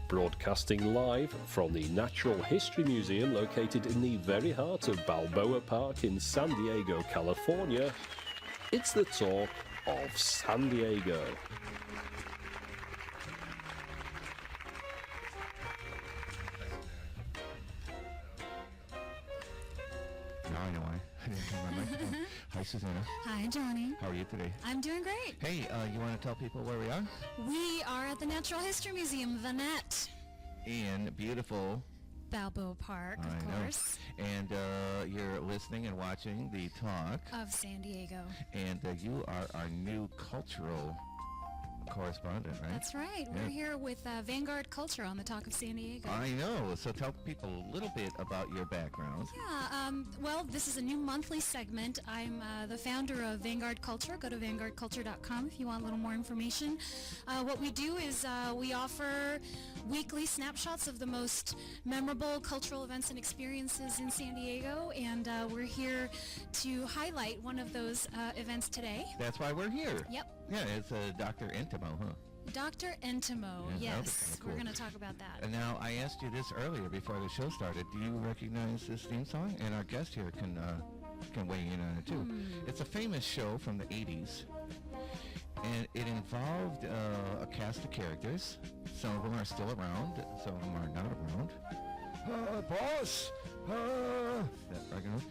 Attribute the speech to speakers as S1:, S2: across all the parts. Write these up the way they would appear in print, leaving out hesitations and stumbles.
S1: Broadcasting live from the Natural History Museum located in the very heart of Balboa Park in San Diego, California, it's the Talk of San Diego.
S2: Now I know why. I didn't turn my microphone. Hi, Susanna.
S3: Hi, Johnny.
S2: How are you today?
S3: I'm doing great.
S2: Hey, you want to tell people where we are?
S3: We are at the Natural History Museum, the NAT.
S2: In beautiful
S3: Balboa Park, of course.
S2: And you're listening and watching the Talk
S3: of San Diego.
S2: And you are our new cultural correspondent, right?
S3: That's right. We're here with Vanguard Culture on the Talk of San Diego.
S2: I know. So tell people a little bit about your background.
S3: Yeah. Well, this is a new monthly segment. I'm the founder of Vanguard Culture. Go to vanguardculture.com if you want a little more information. What we do is we offer weekly snapshots of the most memorable cultural events and experiences in San Diego, and we're here to highlight one of those events today.
S2: That's why we're here.
S3: Yep.
S2: Yeah, it's Dr. Intimo, huh?
S3: Dr. Intimo,
S2: yeah,
S3: yes.
S2: Cool.
S3: We're going to talk about that.
S2: And now, I asked you this earlier before the show started. Do you recognize this theme song? And our guest here can weigh in on it, too. It's a famous show from the 80s. And it involved a cast of characters. Some of them are still around. Some of them are not around. Boss! That regular.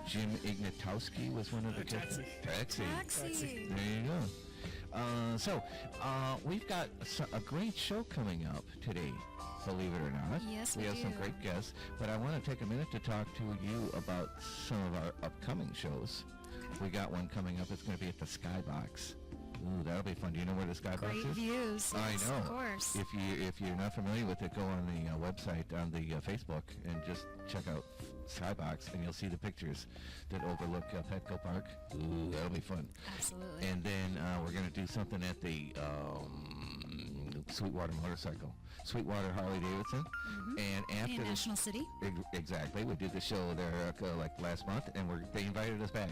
S2: Jim Ignatowski was one of the characters.
S3: Taxi.
S2: There you go. So we've got a great show coming up today, believe it or not.
S3: Yes,
S2: we have some great guests, but I want to take a minute to talk to you about some of our upcoming shows. Okay. We got one coming up. It's going to be at the Skybox. Ooh, that'll be fun. Do you know where the Skybox
S3: Great
S2: is?
S3: Great views.
S2: I
S3: yes,
S2: know.
S3: Of course.
S2: If you're not familiar with it, go on the website, on the Facebook, and just check out Skybox, and you'll see the pictures that overlook Petco Park. Ooh, that'll be fun.
S3: Absolutely.
S2: And then we're going to do something at the Sweetwater Sweetwater Harley Davidson. And after
S3: in National City.
S2: Exactly. We did the show there like last month, and they invited us back.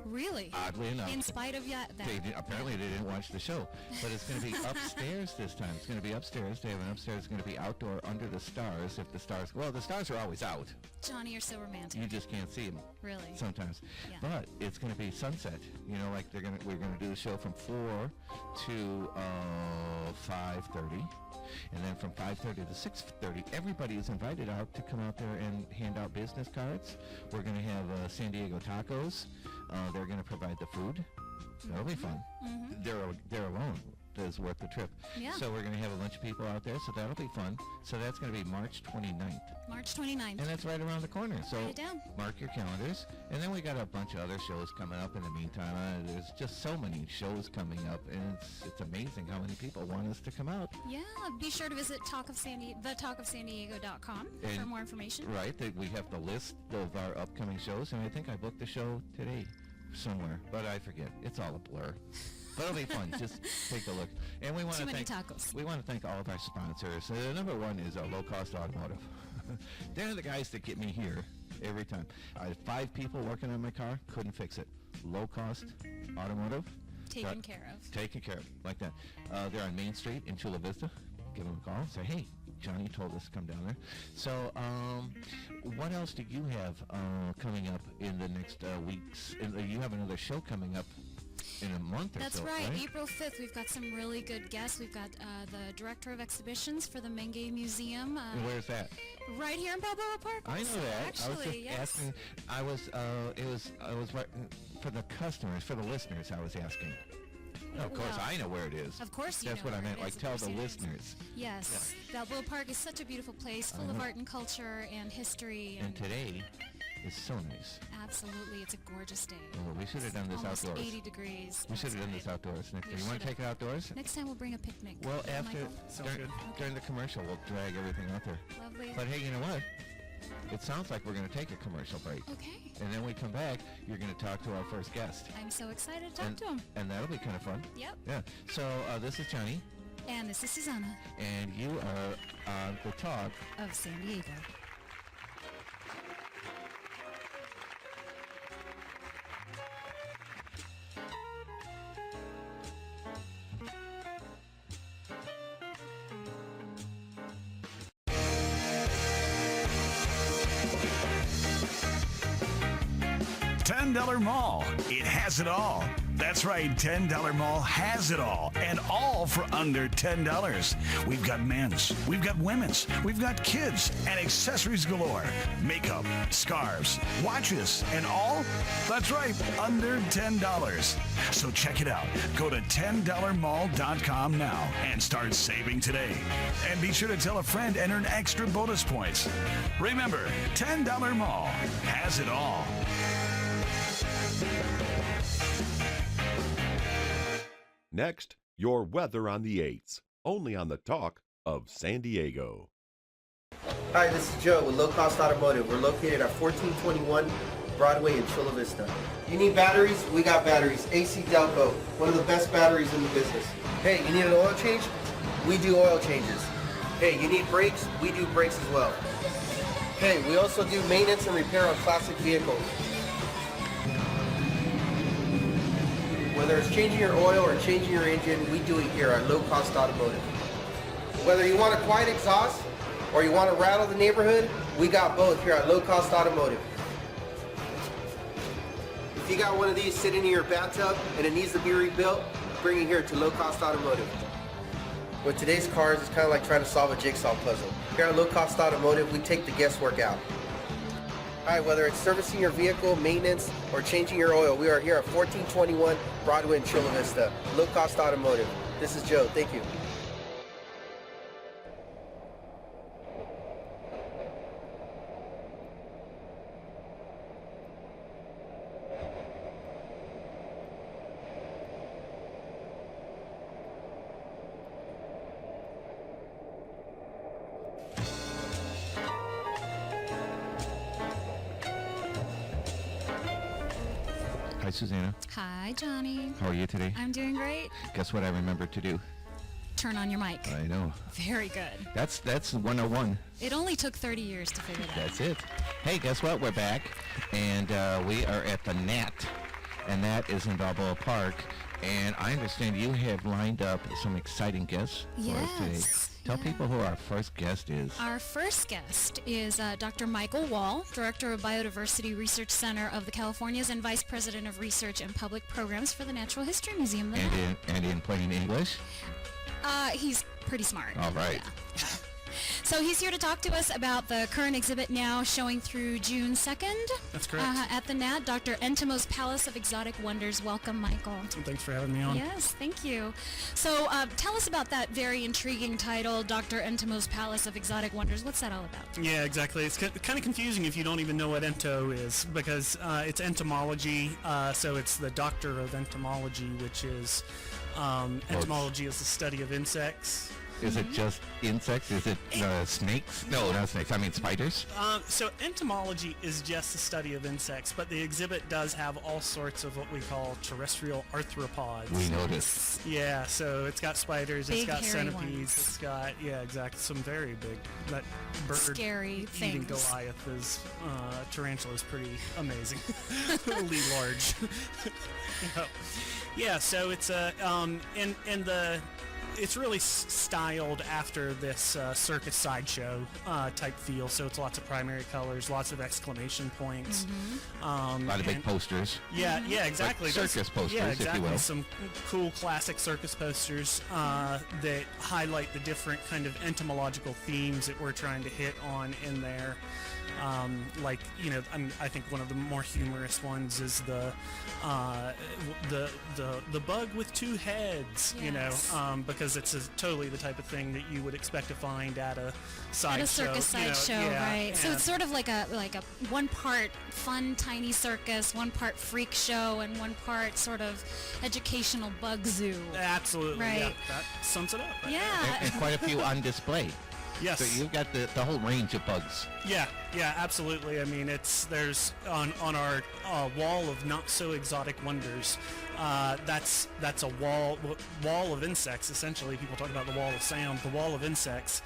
S3: Really?
S2: Oddly enough.
S3: In spite of that.
S2: Apparently they didn't watch the show. But it's going to be upstairs this time. It's going to be upstairs. They have an upstairs. It's going to be outdoor under the stars. If the stars... Well, the stars are always out.
S3: Johnny, you're so romantic.
S2: You just can't see them.
S3: Really?
S2: Sometimes.
S3: Yeah.
S2: But it's going to be sunset. You know, like we're going to do the show from 4 to 5:30. And then from 5:30 to 6:30, everybody is invited out to come out there and hand out business cards. We're going to have San Diego tacos. They're going to provide the food. That'll be fun. They're alone. Is worth the trip.
S3: Yeah.
S2: So we're going to have a bunch of people out there, so that'll be fun. So that's going to be March 29th.
S3: March 29th.
S2: And that's right around the corner. So
S3: write it down.
S2: Mark your calendars. And then we got a bunch of other shows coming up in the meantime. There's just so many shows coming up, and it's amazing how many people want us to come out.
S3: Yeah, be sure to visit thetalkofsandiego.com for more information.
S2: Right, we have the list of our upcoming shows, and I think I booked the show today somewhere, but I forget. It's all a blur. But it'll be fun. Just take a look. And we want to thank
S3: tacos.
S2: We want to thank all of our sponsors. Number one is Low Cost Automotive. They're the guys that get me here every time. I had 5 people working on my car, couldn't fix it. Low Cost Automotive.
S3: Taken care of.
S2: Taken care of, like that. They're on Main Street in Chula Vista. Give them a call. Say, hey, Johnny told us to come down there. So, what else do you have coming up in the next weeks? You have another show coming up in a month or
S3: That's
S2: so,
S3: right. April 5th, we've got some really good guests. We've got the director of exhibitions for the Menge Museum.
S2: Where's that?
S3: Right here in Balboa Park.
S2: I know that.
S3: Actually,
S2: I was just asking. I was right for the customers, for the listeners. I was asking. No, of course, I know where it is.
S3: Of course you
S2: That's
S3: know
S2: what I
S3: where
S2: meant.
S3: it
S2: Like,
S3: is,
S2: tell
S3: of
S2: the
S3: course
S2: listeners.
S3: Yes. Balboa Park is such a beautiful place, full of art and culture and history.
S2: And today is so nice.
S3: Absolutely. It's a gorgeous day.
S2: Oh, we should have done this
S3: Almost
S2: outdoors.
S3: 80 degrees.
S2: We should have done this outdoors next time. You want to take it outdoors?
S3: Next time we'll bring a picnic.
S2: Well,
S3: Yeah,
S2: after
S3: Michael?
S2: during the commercial, we'll drag everything out there.
S3: Lovely.
S2: But hey, you know what? It sounds like we're going to take a commercial break.
S3: Okay.
S2: And then we come back, you're going to talk to our first guest.
S3: I'm so excited to talk to him.
S2: And that'll be kind of fun.
S3: Yep.
S2: Yeah. So this is Johnny.
S3: And this is Susanna.
S2: And you are on the Talk
S3: of San Diego.
S4: $10 Mall. It has it all. That's right, $10 Mall has it all, and all for under $10. We've got men's, we've got women's, we've got kids, and accessories galore. Makeup, scarves, watches, and all? That's right, under $10. So check it out. Go to $10mall.com now and start saving today. And be sure to tell a friend and earn extra bonus points. Remember, $10 Mall has it all.
S5: Next, your weather on the 8s, only on the Talk of San Diego.
S6: Hi, this is Joe with Low Cost Automotive. We're located at 1421 Broadway in Chula Vista. You need batteries? We got batteries. AC Delco, one of the best batteries in the business. Hey, you need an oil change? We do oil changes. Hey, you need brakes? We do brakes as well. Hey, we also do maintenance and repair on classic vehicles. Whether it's changing your oil or changing your engine, we do it here at Low Cost Automotive. Whether you want a quiet exhaust or you want to rattle the neighborhood, we got both here at Low Cost Automotive. If you got one of these sitting in your bathtub and it needs to be rebuilt, bring it here to Low Cost Automotive. With today's cars, it's kind of like trying to solve a jigsaw puzzle. Here at Low Cost Automotive, we take the guesswork out. All right, whether it's servicing your vehicle, maintenance, or changing your oil, we are here at 1421 Broadway in Chula Vista. Low Cost Automotive. This is Joe. Thank you.
S2: Hi, Susanna.
S3: Hi, Johnny.
S2: How are you today?
S3: I'm doing great.
S2: Guess what I remembered to do?
S3: Turn on your mic.
S2: I know.
S3: Very good.
S2: That's 101.
S3: It only took 30 years to figure that out.
S2: That's it. Hey, guess what? We're back, and we are at the NAT, and that is in Balboa Park. And I understand you have lined up some exciting guests for us today.
S3: Yes.
S2: Tell people who our first guest is.
S3: Our first guest is Dr. Michael Wall, Director of Biodiversity Research Center of the Californias and Vice President of Research and Public Programs for the Natural History Museum.
S2: And in plain English?
S3: He's pretty smart.
S2: All right.
S3: Yeah. So he's here to talk to us about the current exhibit now showing through June 2nd.
S7: That's correct.
S3: At the NAT, Dr. Entomo's Palace of Exotic Wonders. Welcome, Michael.
S7: Thanks for having me on.
S3: Yes, thank you. So tell us about that very intriguing title, Dr. Entomo's Palace of Exotic Wonders. What's that all about?
S7: Yeah, exactly. It's kind of confusing if you don't even know what ento is, because it's entomology, so it's the doctor of entomology, which is entomology is the study of insects.
S2: Is it just insects? Is it snakes? No, not snakes. I mean spiders.
S7: So entomology is just the study of insects, but the exhibit does have all sorts of what we call terrestrial arthropods.
S2: We noticed.
S7: Yeah, so it's got spiders,
S3: Big,
S7: it's got
S3: hairy
S7: centipedes,
S3: ones.
S7: it's got, yeah, exactly, some very big. That bird
S3: Scary
S7: eating
S3: things.
S7: Goliath is, tarantula is pretty amazing. Really large. Yeah, so it's it's really styled after this circus sideshow type feel. So it's lots of primary colors, lots of exclamation points.
S2: A lot of big posters.
S7: Yeah, yeah, exactly.
S2: Like circus posters,
S7: yeah,
S2: if you
S7: exactly.
S2: will.
S7: Some cool classic circus posters that highlight the different kind of entomological themes that we're trying to hit on in there. Like, you know, I think one of the more humorous ones is the bug with two heads.
S3: Yes.
S7: You know, because it's totally the type of thing that you would expect to find at a sideshow.
S3: At a circus sideshow, right? So it's sort of like a one part fun tiny circus, one part freak show, and one part sort of educational bug zoo.
S7: Absolutely,
S3: Right.
S7: yeah, that sums it up. Right
S3: Yeah.
S2: And quite a few on display.
S7: Yes.
S2: So you've got the whole range of bugs.
S7: Yeah, absolutely. I mean, there's on our wall of not so exotic wonders. That's a wall of insects. Essentially, people talk about the wall of sound, the wall of insects,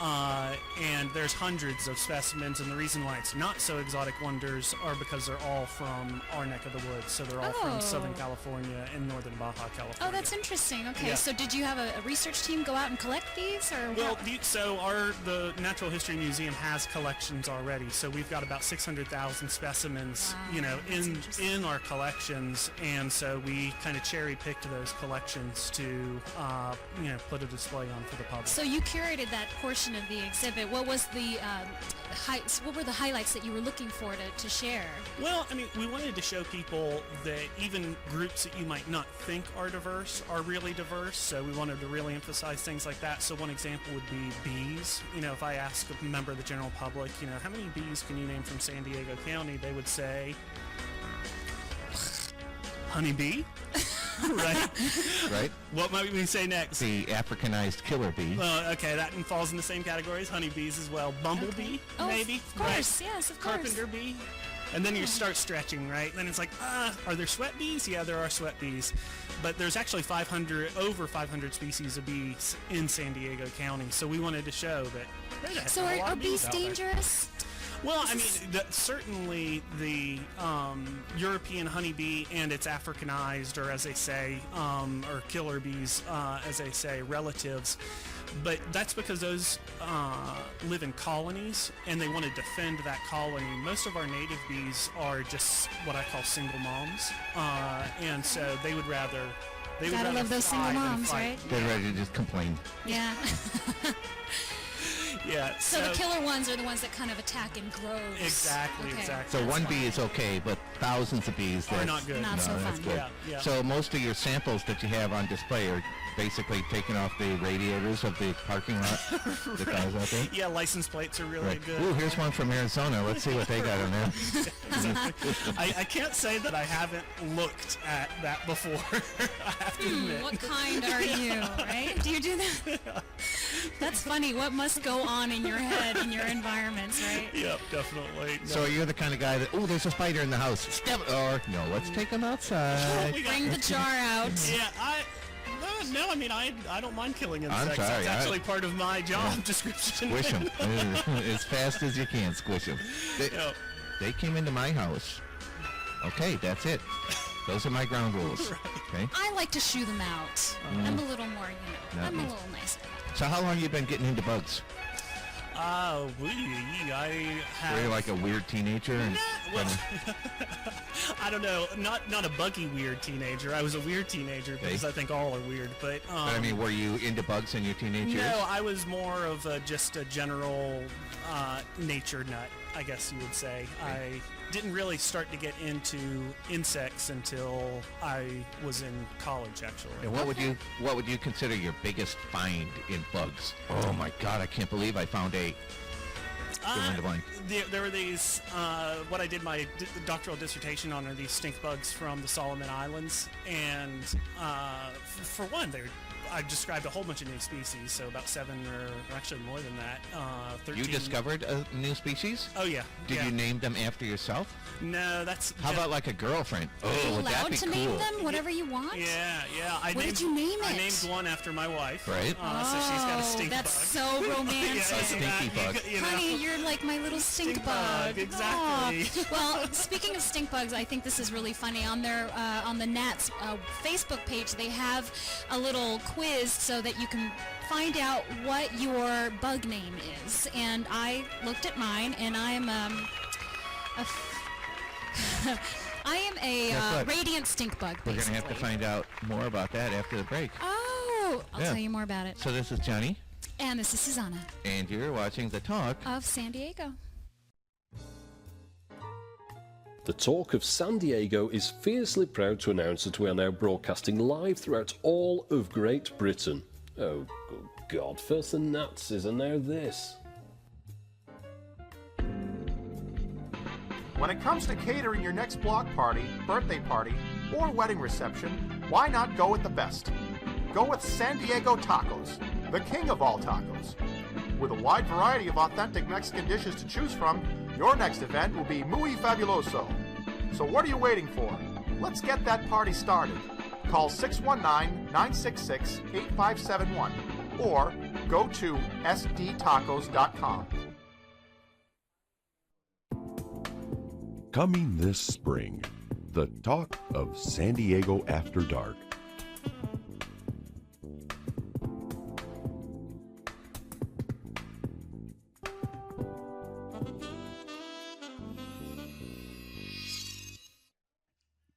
S7: and there's hundreds of specimens. And the reason why it's not so exotic wonders are because they're all from our neck of the woods. So they're all from Southern California and Northern Baja, California.
S3: Oh, that's interesting. Okay,
S7: Yeah.
S3: so did you have a research team go out and collect these, or
S7: Well,
S3: what?
S7: so the Natural History Museum has collections already. So we've got about 600,000 specimens,
S3: Wow, that's interesting.
S7: in our collections, and so we kind of cherry picked those collections to, put a display on for the public.
S3: So you curated that portion of the exhibit. What was the what were the highlights that you were looking for to share?
S7: Well, I mean, we wanted to show people that even groups that you might not think are diverse are really diverse, so we wanted to really emphasize things like that. So one example would be bees. If I ask a member of the general public, how many bees can you name from San Diego County, they would say, honeybee, right?
S2: Right?
S7: What might we say next?
S2: The Africanized killer bee.
S7: Okay, that falls in the same category as honeybees as well. Bumblebee,
S3: Oh,
S7: maybe?
S3: of course, yes, of course.
S7: Carpenter bee. And then you start stretching, right? Then it's like, are there sweat bees? Yeah, there are sweat bees. But there's actually over 500 species of bees in San Diego County. So we wanted to show that there's a
S3: So
S7: hell of a lot
S3: are
S7: of
S3: bees
S7: out there.
S3: dangerous?
S7: Well, I mean, certainly the European honeybee and its Africanized, or as they say, or killer bees, as they say, relatives. But that's because those live in colonies, and they want to defend that colony. Most of our native bees are just what I call single moms, and so they would rather.
S3: Gotta love those single
S7: fly than
S3: moms,
S7: fight.
S3: right?
S2: They're ready to just complain.
S3: Yeah.
S7: Yeah.
S3: So the killer ones are the ones that kind of attack in groves.
S7: Exactly.
S3: Okay.
S7: Exactly.
S2: So
S3: That's
S2: one bee
S3: why.
S2: is okay, but thousands of bees
S7: Are
S2: that's
S7: not good.
S3: Not so
S2: that's
S3: fun.
S2: good.
S7: Yeah, yeah.
S2: So most of your samples that you have on display are basically taking off the radiators of the parking lot. The guys out there.
S7: Yeah, license plates are really
S2: Right.
S7: good.
S2: Ooh, here's one from Arizona. Let's see what they got on there.
S7: I can't say that I haven't looked at that before. I have to admit.
S3: What kind are you, right? Do you do that? That's funny. What must go on in your head in your environments, right?
S7: Yep, definitely. No.
S2: So you're the kind of guy that, oh, there's a spider in the house. Step it. Or, no, let's take him outside.
S7: We got-
S3: Bring the jar out.
S7: Yeah, no, I mean, I don't mind killing
S2: I'm
S7: insects.
S2: sorry,
S7: It's actually part of my job description.
S2: Squish them as fast as you can. Squish them.
S7: Yep.
S2: They came into my house. Okay, that's it. Those are my ground rules. Okay.
S3: I like to shoo them out. I'm a little more,
S2: Not
S3: I'm
S2: me.
S3: a little nicer.
S2: So how long you been getting into bugs?
S7: I
S2: Were
S7: have.
S2: you like a weird teenager? And
S7: Well, I don't know. Not a buggy weird teenager. I was a weird teenager because I think all are weird. But
S2: I mean, were you into bugs in your teenage years?
S7: no, I was more of just a general nature nut, I guess you would say. I didn't really start to get into insects until I was in college, actually.
S2: And what would you consider your biggest find in bugs? Oh my God, I can't believe I found a. Fill in the blank.
S7: There were these, what I did my doctoral dissertation on are these stink bugs from the Solomon Islands. And for one, I described a whole bunch of new species, so about 7 or actually more than that. 13.
S2: You discovered a new species?
S7: Oh, yeah.
S2: Did
S7: yeah.
S2: you name them after yourself?
S7: No, that's...
S2: How about like a girlfriend? Oh,
S3: Are you
S2: would that
S3: allowed
S2: be
S3: to
S2: cool?
S3: name them whatever you want?
S7: Yeah.
S3: What did you name
S7: I
S3: it?
S7: named one after my wife.
S2: Right.
S7: So she's got a stink
S3: that's
S7: bug.
S3: so romantic.
S7: isn't that-
S2: stinky bug.
S7: you know?
S3: Honey, you're like my little stink
S7: Stink
S3: bug.
S7: bug, exactly.
S3: Aw. Well, speaking of stink bugs, I think this is really funny. On their on the NAT's Facebook page, they have a little quiz so that you can find out what your bug name is. And I looked at mine, and I am
S2: Guess
S3: a
S2: what?
S3: radiant stink bug.
S2: We're going to have to
S3: basically.
S2: find out more about that after the break.
S3: Oh, I'll
S2: Yeah.
S3: tell you more about it.
S2: So this is Johnny,
S3: And this is Susanna
S2: and you're watching The Talk.
S3: of San Diego.
S1: The Talk of San Diego is fiercely proud to announce that we are now broadcasting live throughout all of Great Britain. Oh, good God, first the Nazis and now this.
S8: When it comes to catering your next block party, birthday party, or wedding reception, why not go with the best? Go with San Diego Tacos, the king of all tacos. With a wide variety of authentic Mexican dishes to choose from, your next event will be muy fabuloso. So what are you waiting for? Let's get that party started. Call 619-966-8571 or go to sdtacos.com.
S5: Coming this spring, the talk of San Diego After Dark.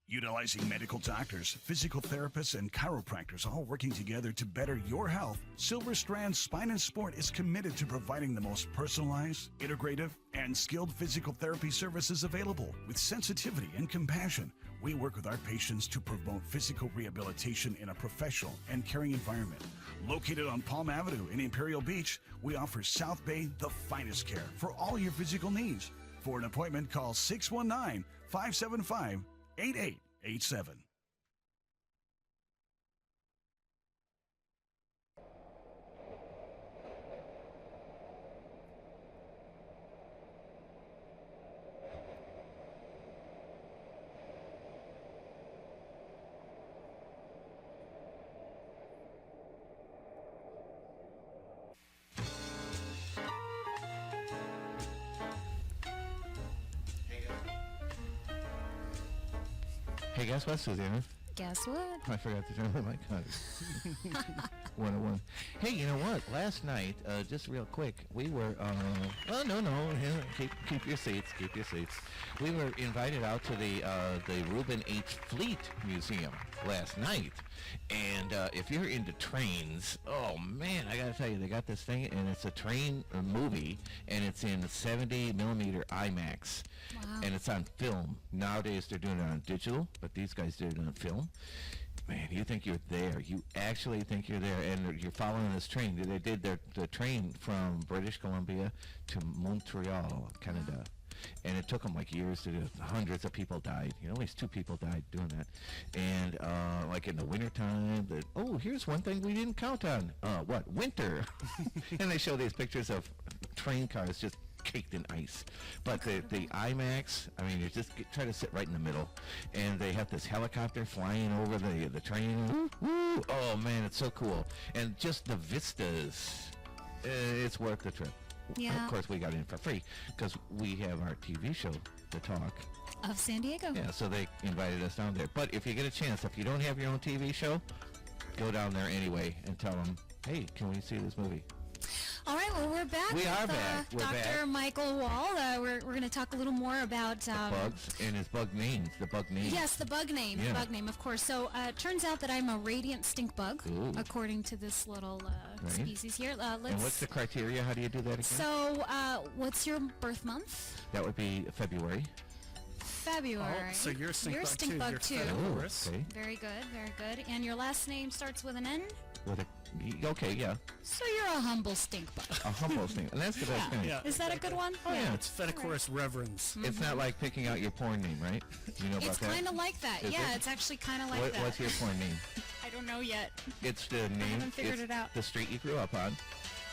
S4: Utilizing medical doctors, physical therapists, and chiropractors all working together to better your health, Silver Strand Spine and Sport is committed to providing the most personalized, integrative, and skilled physical therapy services available with sensitivity and compassion. We work with our patients to promote physical rehabilitation in a professional and caring environment. Located on Palm Avenue in Imperial Beach, we offer South Bay the finest care for all your physical needs. For an appointment, call 619-575-8887.
S2: Hey, guess what, Susanna?
S3: Guess what?
S2: I forgot to turn my mic on. 101. Hey, you know what? Last night, just real quick, we were, keep your seats, keep your seats. We were invited out to the Reuben H. Fleet Museum last night. And if you're into trains, oh man, I gotta tell you, they got this thing, and it's a train movie, and it's in 70 millimeter IMAX.
S3: Wow.
S2: And it's on film. Nowadays they're doing it on digital, but these guys did it on film. Man, you think you're there. You actually think you're there, and you're following this train. They did the train from British Columbia to Montreal, Canada. And it took them like years to do it. Hundreds of people died. You know, at least 2 people died doing that. And like in the wintertime, here's one thing we didn't count on. What? Winter. And they show these pictures of train cars just caked in ice. But the IMAX, I mean, you just try to sit right in the middle. And they have this helicopter flying over the train. Woo, woo. Oh, man, it's so cool. And just the vistas, it's worth the trip.
S3: Yeah.
S2: Of course, we got in for free because we have our TV show, The Talk
S3: Of San Diego.
S2: Yeah, so they invited us down there. But if you get a chance, if you don't have your own TV show, go down there anyway and tell them, hey, can we see this movie?
S3: All right, well, we're back.
S2: We
S3: with,
S2: are back. We're
S3: Dr.
S2: back.
S3: Michael Wall. We're going to talk a little more about
S2: Bugs and his bug names. The bug names.
S3: Yes, the bug name.
S2: Yeah.
S3: The bug name, of course. So it turns out that I'm a radiant stink bug,
S2: Ooh.
S3: according to this little species here.
S2: And what's the criteria? How do you do that again?
S3: So what's your birth month?
S2: That would be February.
S3: February.
S7: Oh, so you're a stink bug too.
S3: bug
S7: You're
S3: too.
S7: Februarous.
S2: Okay.
S3: Very good, very good. And your last name starts with an N?
S2: With a, okay, yeah.
S3: So you're a humble stink bug.
S2: A humble thing. And that's the best kind.
S7: Yeah.
S3: Is that a good one?
S7: Oh yeah, it's Fedicorus reverens.
S2: It's not like picking out your porn name, right? You know about
S3: It's
S2: that?
S3: kind of like that.
S2: Is
S3: Yeah,
S2: it?
S3: it's actually kind of like that.
S2: What's your porn name?
S3: I don't know yet.
S2: It's the name.
S3: haven't figured
S2: it's
S3: it out.
S2: The street you grew up on,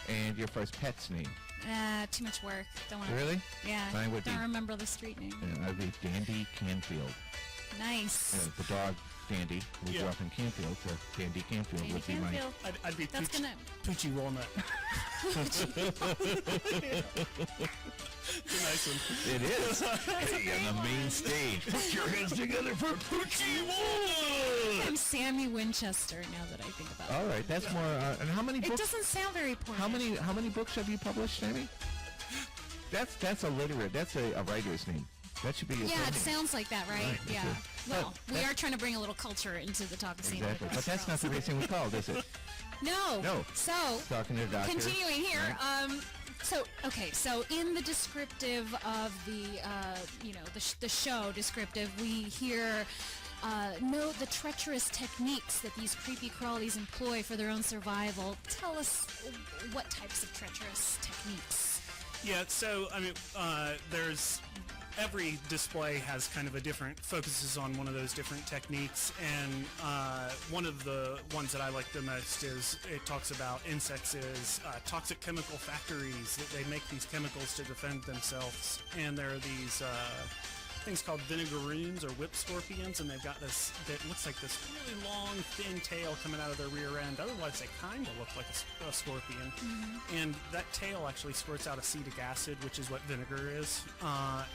S2: and your first pet's name.
S3: Too much work. Don't want to.
S2: Really?
S3: Yeah.
S2: Mine would
S3: Don't
S2: be-
S3: remember the street name.
S2: Yeah, I'd be Dandy Canfield.
S3: Nice.
S2: The dog Dandy. We grew
S7: Yeah.
S2: up in Canfield, so Dandy Canfield
S3: Danny
S2: would be mine.
S3: Canfield.
S7: I'd be
S3: That's gonna.
S7: Poochie Walnut. It's a nice one.
S2: It is. Hey, on the main stage. Put your hands together for Poochie Walnut.
S3: I'm Sammy Winchester. Now that I think about it.
S2: All right, that's more. And how many
S3: It
S2: books?
S3: doesn't sound very important.
S2: How many books have you published, Sammy? That's a literate. That's a writer's name. That should be your
S3: Yeah,
S2: pen
S3: it
S2: name.
S3: sounds like that, right?
S2: Right,
S3: Yeah.
S2: okay.
S3: Well,
S2: But
S3: we
S2: that-
S3: are trying to bring a little culture into the talk of San
S2: Exactly,
S3: Diego.
S2: but that's not the reason we called, is it?
S3: No.
S2: No.
S3: So,
S2: Talking to the doctor.
S3: continuing here.
S2: Right.
S3: So in the descriptive of the, the show descriptive, we hear note the treacherous techniques that these creepy crawlies employ for their own survival. Tell us what types of treacherous techniques.
S7: Yeah, so I mean, there's every display has kind of a different focuses on one of those different techniques, and one of the ones that I like the most is it talks about insects is toxic chemical factories that they make these chemicals to defend themselves, and there are these things called vinegaroons or whip scorpions, and they've got this that looks like this really long, thin tail coming out of their rear end. Otherwise, they kind of look like a scorpion. And that tail actually squirts out acetic acid, which is what vinegar is.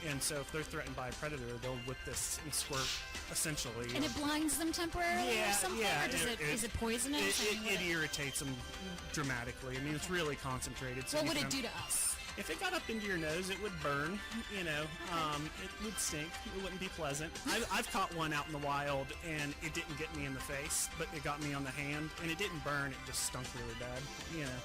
S7: And so if they're threatened by a predator, they'll whip this and squirt, essentially.
S3: And it blinds them temporarily or something? Or is it poisonous?
S7: It irritates them dramatically. I mean, it's really concentrated. So
S3: what would it do to us?
S7: If it got up into your nose, it would burn, you know, it would stink. It wouldn't be pleasant. I've caught one out in the wild, and it didn't get me in the face, but it got me on the hand, and it didn't burn. It just stunk really bad, you know.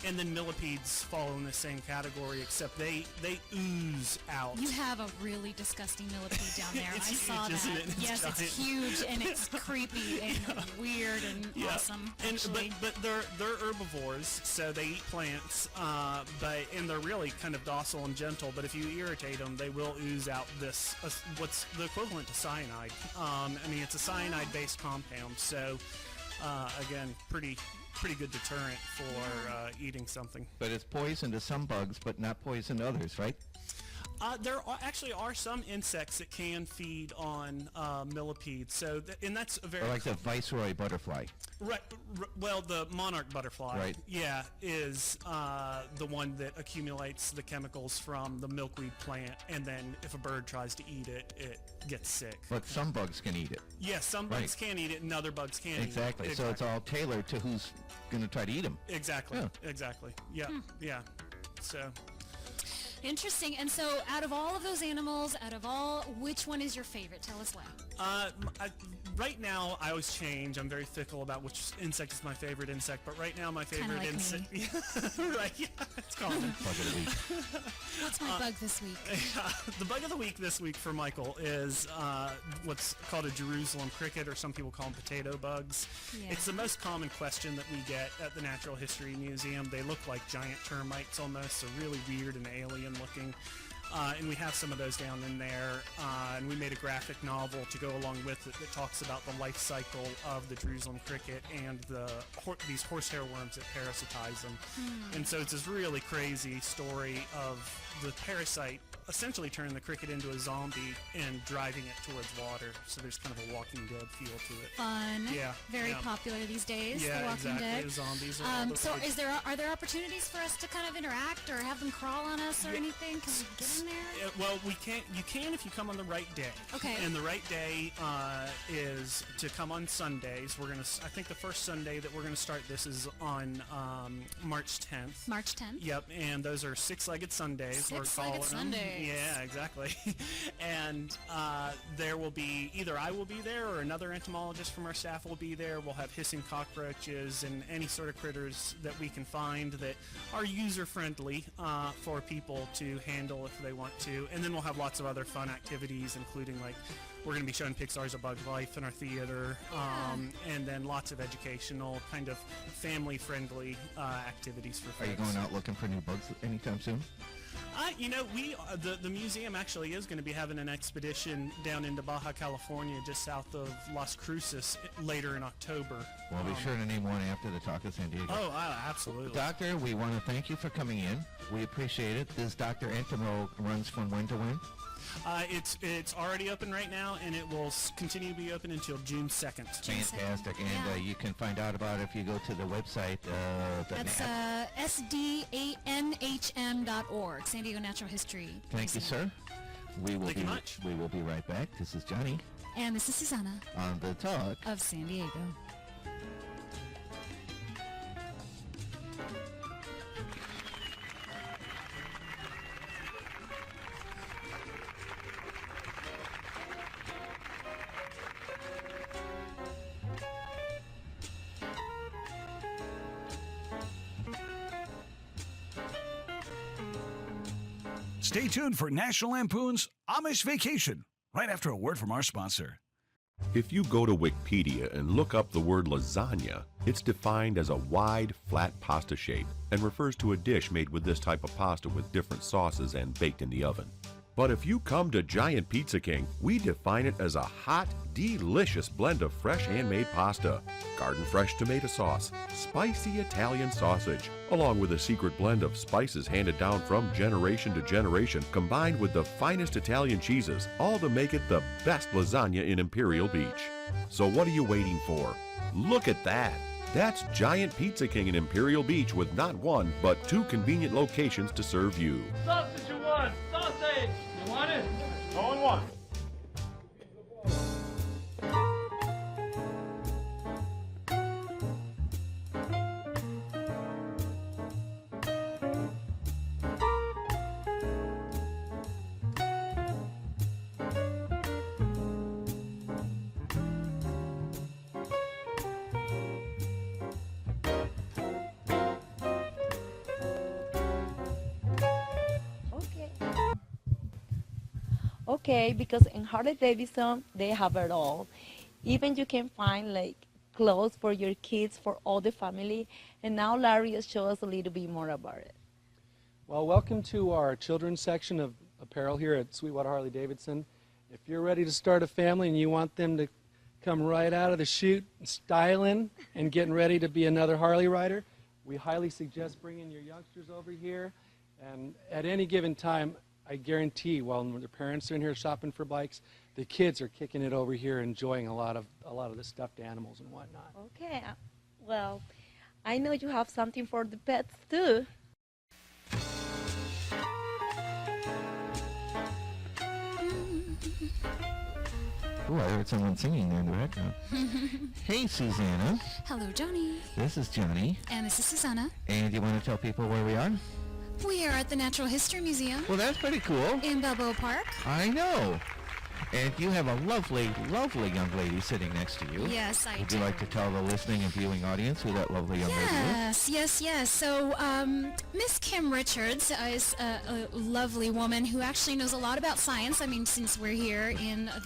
S7: And then millipedes fall in the same category, except they ooze out.
S3: You have a really disgusking millipede down there.
S7: It's
S3: I
S7: huge,
S3: saw that.
S7: isn't it?
S3: Yes, it's huge and it's creepy and weird and awesome.
S7: But they're herbivores, so they eat plants. And they're really kind of docile and gentle. But if you irritate them, they will ooze out this what's the equivalent to cyanide. I mean, it's a cyanide-based compound. So again, pretty good deterrent for eating something.
S2: But it's poison to some bugs, but not poison to others, right?
S7: There actually are some insects that can feed on millipedes. So, and that's a very
S2: Or like the viceroy butterfly.
S7: Right. Well, the monarch butterfly,
S2: right,
S7: yeah, is the one that accumulates the chemicals from the milkweed plant, and then if a bird tries to eat it, it gets sick.
S2: But some bugs can eat it.
S7: Yes, some bugs can eat it, and other bugs can't eat it.
S2: Exactly. So it's all tailored to who's going to try to eat them.
S7: Exactly. Exactly. Yeah. Yeah. So.
S3: Interesting. And so, out of all of those animals, which one is your favorite? Tell us why.
S7: Right now, I always change. I'm very fickle about which insect is my favorite insect, but right now my favorite insect... right, yeah, it's common.
S2: Bug of the week.
S3: What's my bug this week?
S7: The bug of the week this week for Michael is what's called a Jerusalem cricket, or some people call them potato bugs. Yeah. It's the most common question that we get at the Natural History Museum. They look like giant termites almost, so really weird and alien looking. And we have some of those down in there, and we made a graphic novel to go along with it that talks about the life cycle of the Jerusalem cricket and these horsehair worms that parasitize them. And so it's this really crazy story of the parasite essentially turning the cricket into a zombie and driving it towards water. So there's kind of a Walking Dead feel to it.
S3: Fun.
S7: Yeah.
S3: Very popular these days.
S7: Yeah,
S3: The Walking
S7: exactly.
S3: Dead.
S7: The zombies are
S3: so are there opportunities for us to kind of interact or have them crawl on us or anything? Can we get in there?
S7: Well, you can if you come on the right day.
S3: Okay.
S7: And the right day is to come on Sundays. I think the first Sunday that we're gonna start this is on March 10th.
S3: March 10th.
S7: Yep. And those are six-legged Sundays.
S3: Six-legged Sundays.
S7: Yeah, exactly. And there will be either I will be there or another entomologist from our staff will be there. We'll have hissing cockroaches and any sort of critters that we can find that are user-friendly for people to handle if they want to. And then we'll have lots of other fun activities, including like we're going to be showing Pixar's A Bug's Life in our theater, and then lots of educational, kind of family-friendly activities for folks.
S2: Are you going out looking for new bugs anytime soon?
S7: The museum actually is going to be having an expedition down into Baja California, just south of Las Cruces, later in October.
S2: Well, be sure to name one after the Talk of San Diego.
S7: Oh, absolutely.
S2: Doctor, we want to thank you for coming in. We appreciate it. This Dr. Entomo runs from when to when?
S7: It's already open right now, and it will continue to be open until June 2nd.
S2: Fantastic. And you can find out about it if you go to the website.
S3: That's sdanhm.org, San Diego Natural History.
S2: Thank you, sir.
S7: Thank you much.
S2: We will be right back. This is Johnny.
S3: And this is Susanna.
S2: On the Talk
S3: of San Diego.
S4: Stay tuned for National Lampoon's Amish Vacation, right after a word from our sponsor.
S5: If you go to Wikipedia and look up the word lasagna, it's defined as a wide, flat pasta shape and refers to a dish made with this type of pasta with different sauces and baked in the oven. But if you come to Giant Pizza King, we define it as a hot, delicious blend of fresh handmade pasta, garden fresh tomato sauce, spicy Italian sausage, along with a secret blend of spices handed down from generation to generation, combined with the finest Italian cheeses, all to make it the best lasagna in Imperial Beach. So what are you waiting for? Look at that! That's Giant Pizza King in Imperial Beach with not one, but 2 convenient locations to serve you.
S9: Sausage you want? Sausage! You want it? Going one.
S10: Okay, because in Harley Davidson, they have it all. Even you can find like clothes for your kids, for all the family. And now Larry will show us a little bit more about it.
S11: Well, welcome to our children's section of apparel here at Sweetwater Harley Davidson. If you're ready to start a family and you want them to come right out of the chute styling and getting ready to be another Harley rider, we highly suggest bringing your youngsters over here. And at any given time, I guarantee while their parents are in here shopping for bikes, the kids are kicking it over here, enjoying a lot of the stuffed animals and whatnot.
S10: Okay, well, I know you have something for the pets too.
S2: Ooh, I heard someone singing there in the background. Hey, Susanna.
S3: Hello, Johnny.
S2: This is Johnny.
S3: And this is Susanna.
S2: And you want to tell people where we are?
S3: We are at the Natural History Museum
S2: Well, that's pretty cool.
S3: in Balboa Park.
S2: I know. And you have a lovely, lovely young lady sitting next to you.
S3: Yes, I
S2: Would
S3: do.
S2: you like to tell the listening and viewing audience who that lovely young lady is?
S3: Yes. So, Miss Kim Richards is a lovely woman who actually knows a lot about science. I mean, since we're here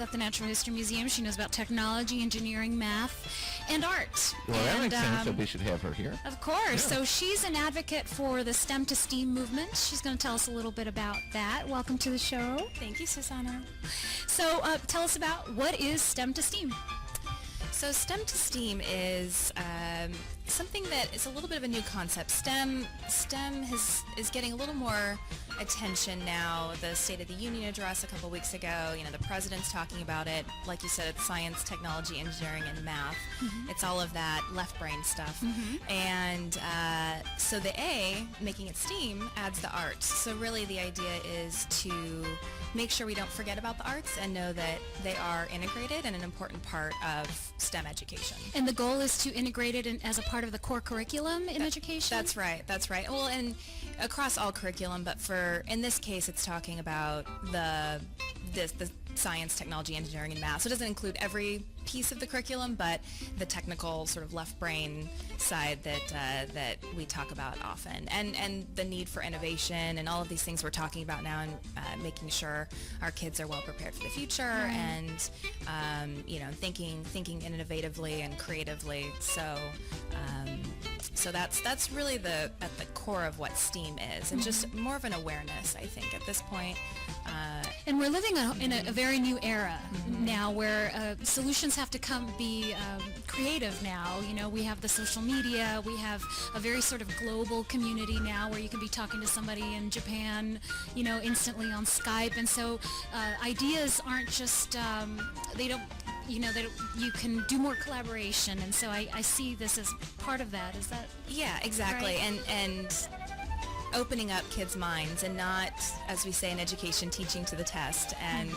S3: at the Natural History Museum, she knows about technology, engineering, math, and art.
S2: Well, that
S3: and,
S2: makes sense that we should have her here.
S3: Of course.
S2: Yeah.
S3: So she's an advocate for the STEM to STEAM movement. She's going to tell us a little bit about that. Welcome to the show.
S12: Thank you, Susanna.
S3: So tell us about what is STEM to STEAM.
S12: So STEM to STEAM is something that is a little bit of a new concept. STEM is getting a little more attention now. The State of the Union address a couple weeks ago, the president's talking about it. Like you said, it's science, technology, engineering, and math. Mm-hmm. It's all of that left brain stuff. Mm-hmm. And so the A, making it STEAM, adds the arts. So really the idea is to make sure we don't forget about the arts and know that they are integrated and an important part of STEM education.
S3: And the goal is to integrate it as a part of the core curriculum in education?
S12: That's right. Well, and across all curriculum, but in this case, it's talking about the science, technology, engineering, and math. So it doesn't include every piece of the curriculum, but the technical sort of left brain side that we talk about often, and the need for innovation and all of these things we're talking about now, and making sure our kids are well prepared for the future, and thinking innovatively and creatively. So that's really at the core of what STEAM is, and just more of an awareness, I think, at this point.
S3: And we're living in a very new era now, where solutions have to be creative now. We have the social media, we have a very sort of global community now, where you can be talking to somebody in Japan, instantly on Skype, and so ideas aren't just you can do more collaboration, and so I see this as part of that. Is that?
S12: Yeah, exactly.
S3: Right?
S12: And opening up kids' minds, and not, as we say in education, teaching to the test, and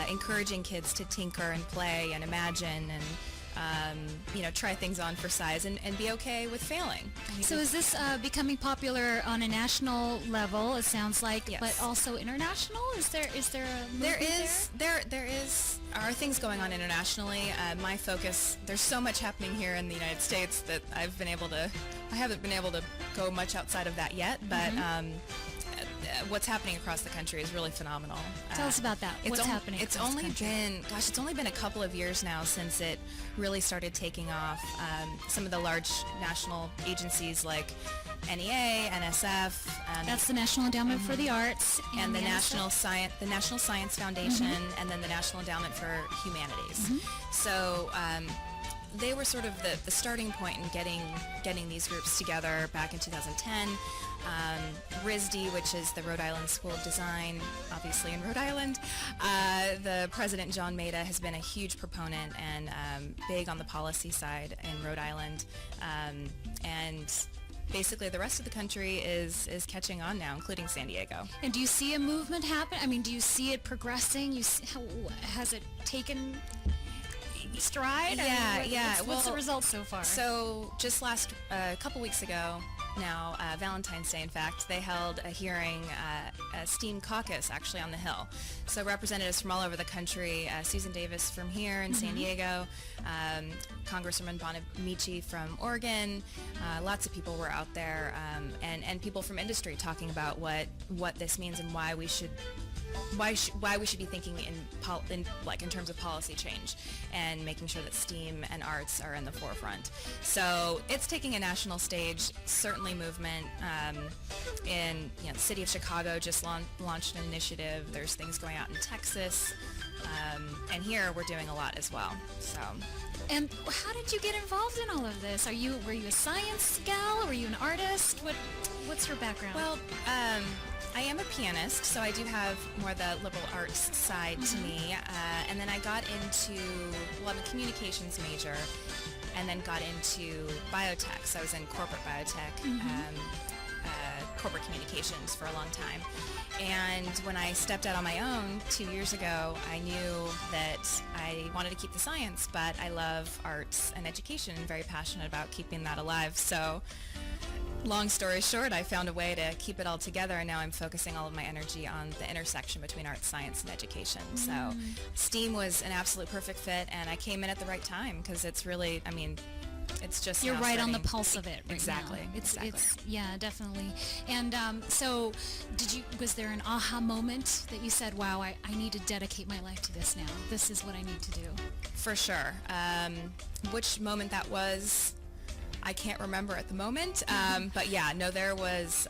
S12: encouraging kids to tinker and play and imagine, and try things on for size, and be okay with failing.
S3: So is this becoming popular on a national level? It sounds like,
S12: yes.
S3: But also international. Is there a movement
S12: there are things going on internationally. My focus, there's so much happening here in the United States that I haven't been able to go much outside of that yet. But what's happening across the country is really phenomenal.
S3: Tell us about that. What's happening
S12: It's
S3: across the
S12: only
S3: country?
S12: it's only been a couple of years now since it really started taking off. Some of the large national agencies like NEA, NSF,
S3: That's the National Endowment for the Arts
S12: and the
S3: NSF.
S12: National Science Foundation, and then the National Endowment for Humanities. So they were sort of the starting point in getting these groups together back in 2010. RISD, which is the Rhode Island School of Design, obviously in Rhode Island. The president, John Maida, has been a huge proponent and big on the policy side in Rhode Island. And basically the rest of the country is catching on now, including San Diego.
S3: And do you see a movement happen? I mean, do you see it progressing? Has it taken stride?
S12: Well,
S3: What's the result so far?
S12: So just a couple weeks ago now, Valentine's Day in fact, they held a hearing, a STEAM caucus actually on the Hill. So representatives from all over the country, Susan Davis from here in San Diego, Congresswoman Bonamici from Oregon, lots of people were out there, and people from industry talking about what this means and why we should be thinking in terms of policy change and making sure that STEAM and arts are in the forefront. So it's taking a national stage, certainly movement. In the city of Chicago just launched an initiative. There's things going out in Texas, and here we're doing a lot as well. So.
S3: And how did you get involved in all of this? Were you a science gal? Were you an artist? What's your background?
S12: Well, I am a pianist, so I do have more the liberal arts side to me. And then I got into, I'm a communications major, and then got into biotech. So I was in corporate biotech, corporate communications for a long time. And when I stepped out on my own 2 years ago, I knew that I wanted to keep the science, but I love arts and education and very passionate about keeping that alive. So long story short, I found a way to keep it all together, and now I'm focusing all of my energy on the intersection between art, science, and education. So STEAM was an absolute perfect fit, and I came in at the right time because it's really, it's just
S3: you're
S12: now
S3: right on the
S12: starting-
S3: pulse of it right
S12: exactly.
S3: now. It's
S12: Exactly.
S3: yeah, definitely. And so was there an aha moment that you said, wow, I need to dedicate my life to this now. This is what I need to do?
S12: For sure. Which moment that was, I can't remember at the moment. But yeah, no, there was...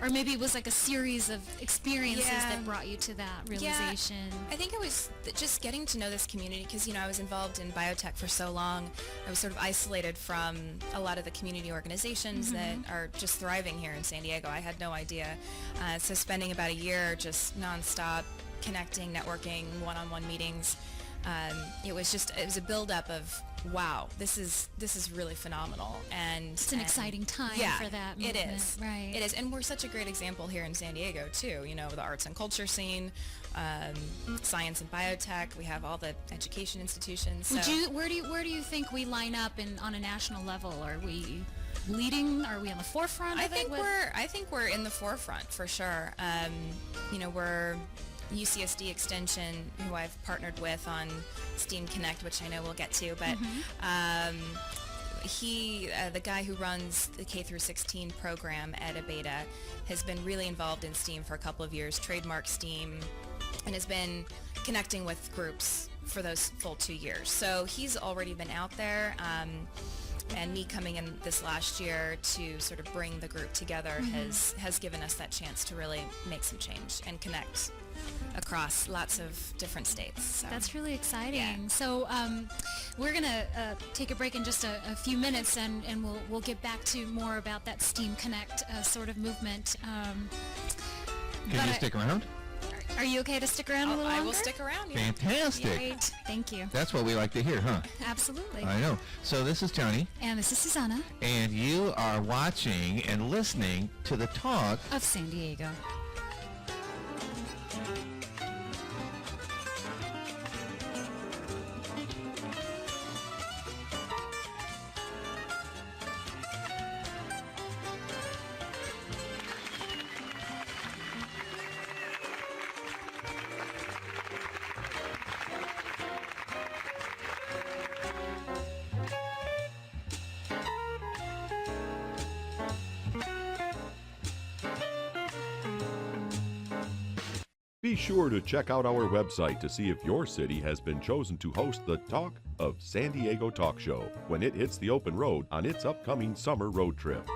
S3: or maybe it was like a series of experiences
S12: Yeah.
S3: that brought you to that realization.
S12: I think it was just getting to know this community because, I was involved in biotech for so long. I was sort of isolated from a lot of the community organizations that are just thriving here in San Diego. I had no idea. So spending about a year just nonstop connecting, networking, one-on-one meetings. It was a buildup of, wow, this is really phenomenal, and
S3: It's an exciting time for that
S12: it
S3: movement,
S12: is.
S3: right.
S12: It is, and we're such a great example here in San Diego too. The arts and culture scene, science and biotech. We have all the education institutions. So.
S3: Where do you think we line up on a national level? Are we leading? Are we on the forefront?
S12: I think we're in the forefront for sure. We're UCSD Extension, who I've partnered with on STEAM Connect, which I know we'll get to, but the guy who runs the K through 16 program at Abeta has been really involved in STEAM for a couple of years, trademarked STEAM, and has been connecting with groups for those full 2 years. So he's already been out there, and me coming in this last year to sort of bring the group together has given us that chance to really make some change and connect across lots of different states. So.
S3: That's really exciting.
S12: Yeah.
S3: So we're gonna take a break in just a few minutes, and we'll get back to more about that STEAM Connect sort of movement.
S2: Can you stick around?
S3: Are you okay to stick around a little longer?
S12: I will stick around. Yeah.
S2: Fantastic.
S3: Great. Thank you.
S2: That's what we like to hear, huh?
S3: Absolutely.
S2: I know. So this is Johnny.
S3: And this is Susanna
S2: And you are watching and listening to the talk
S3: of San Diego.
S5: Be sure to check out our website to see if your city has been chosen to host the Talk of San Diego Talk Show when it hits the open road on its upcoming summer road trip.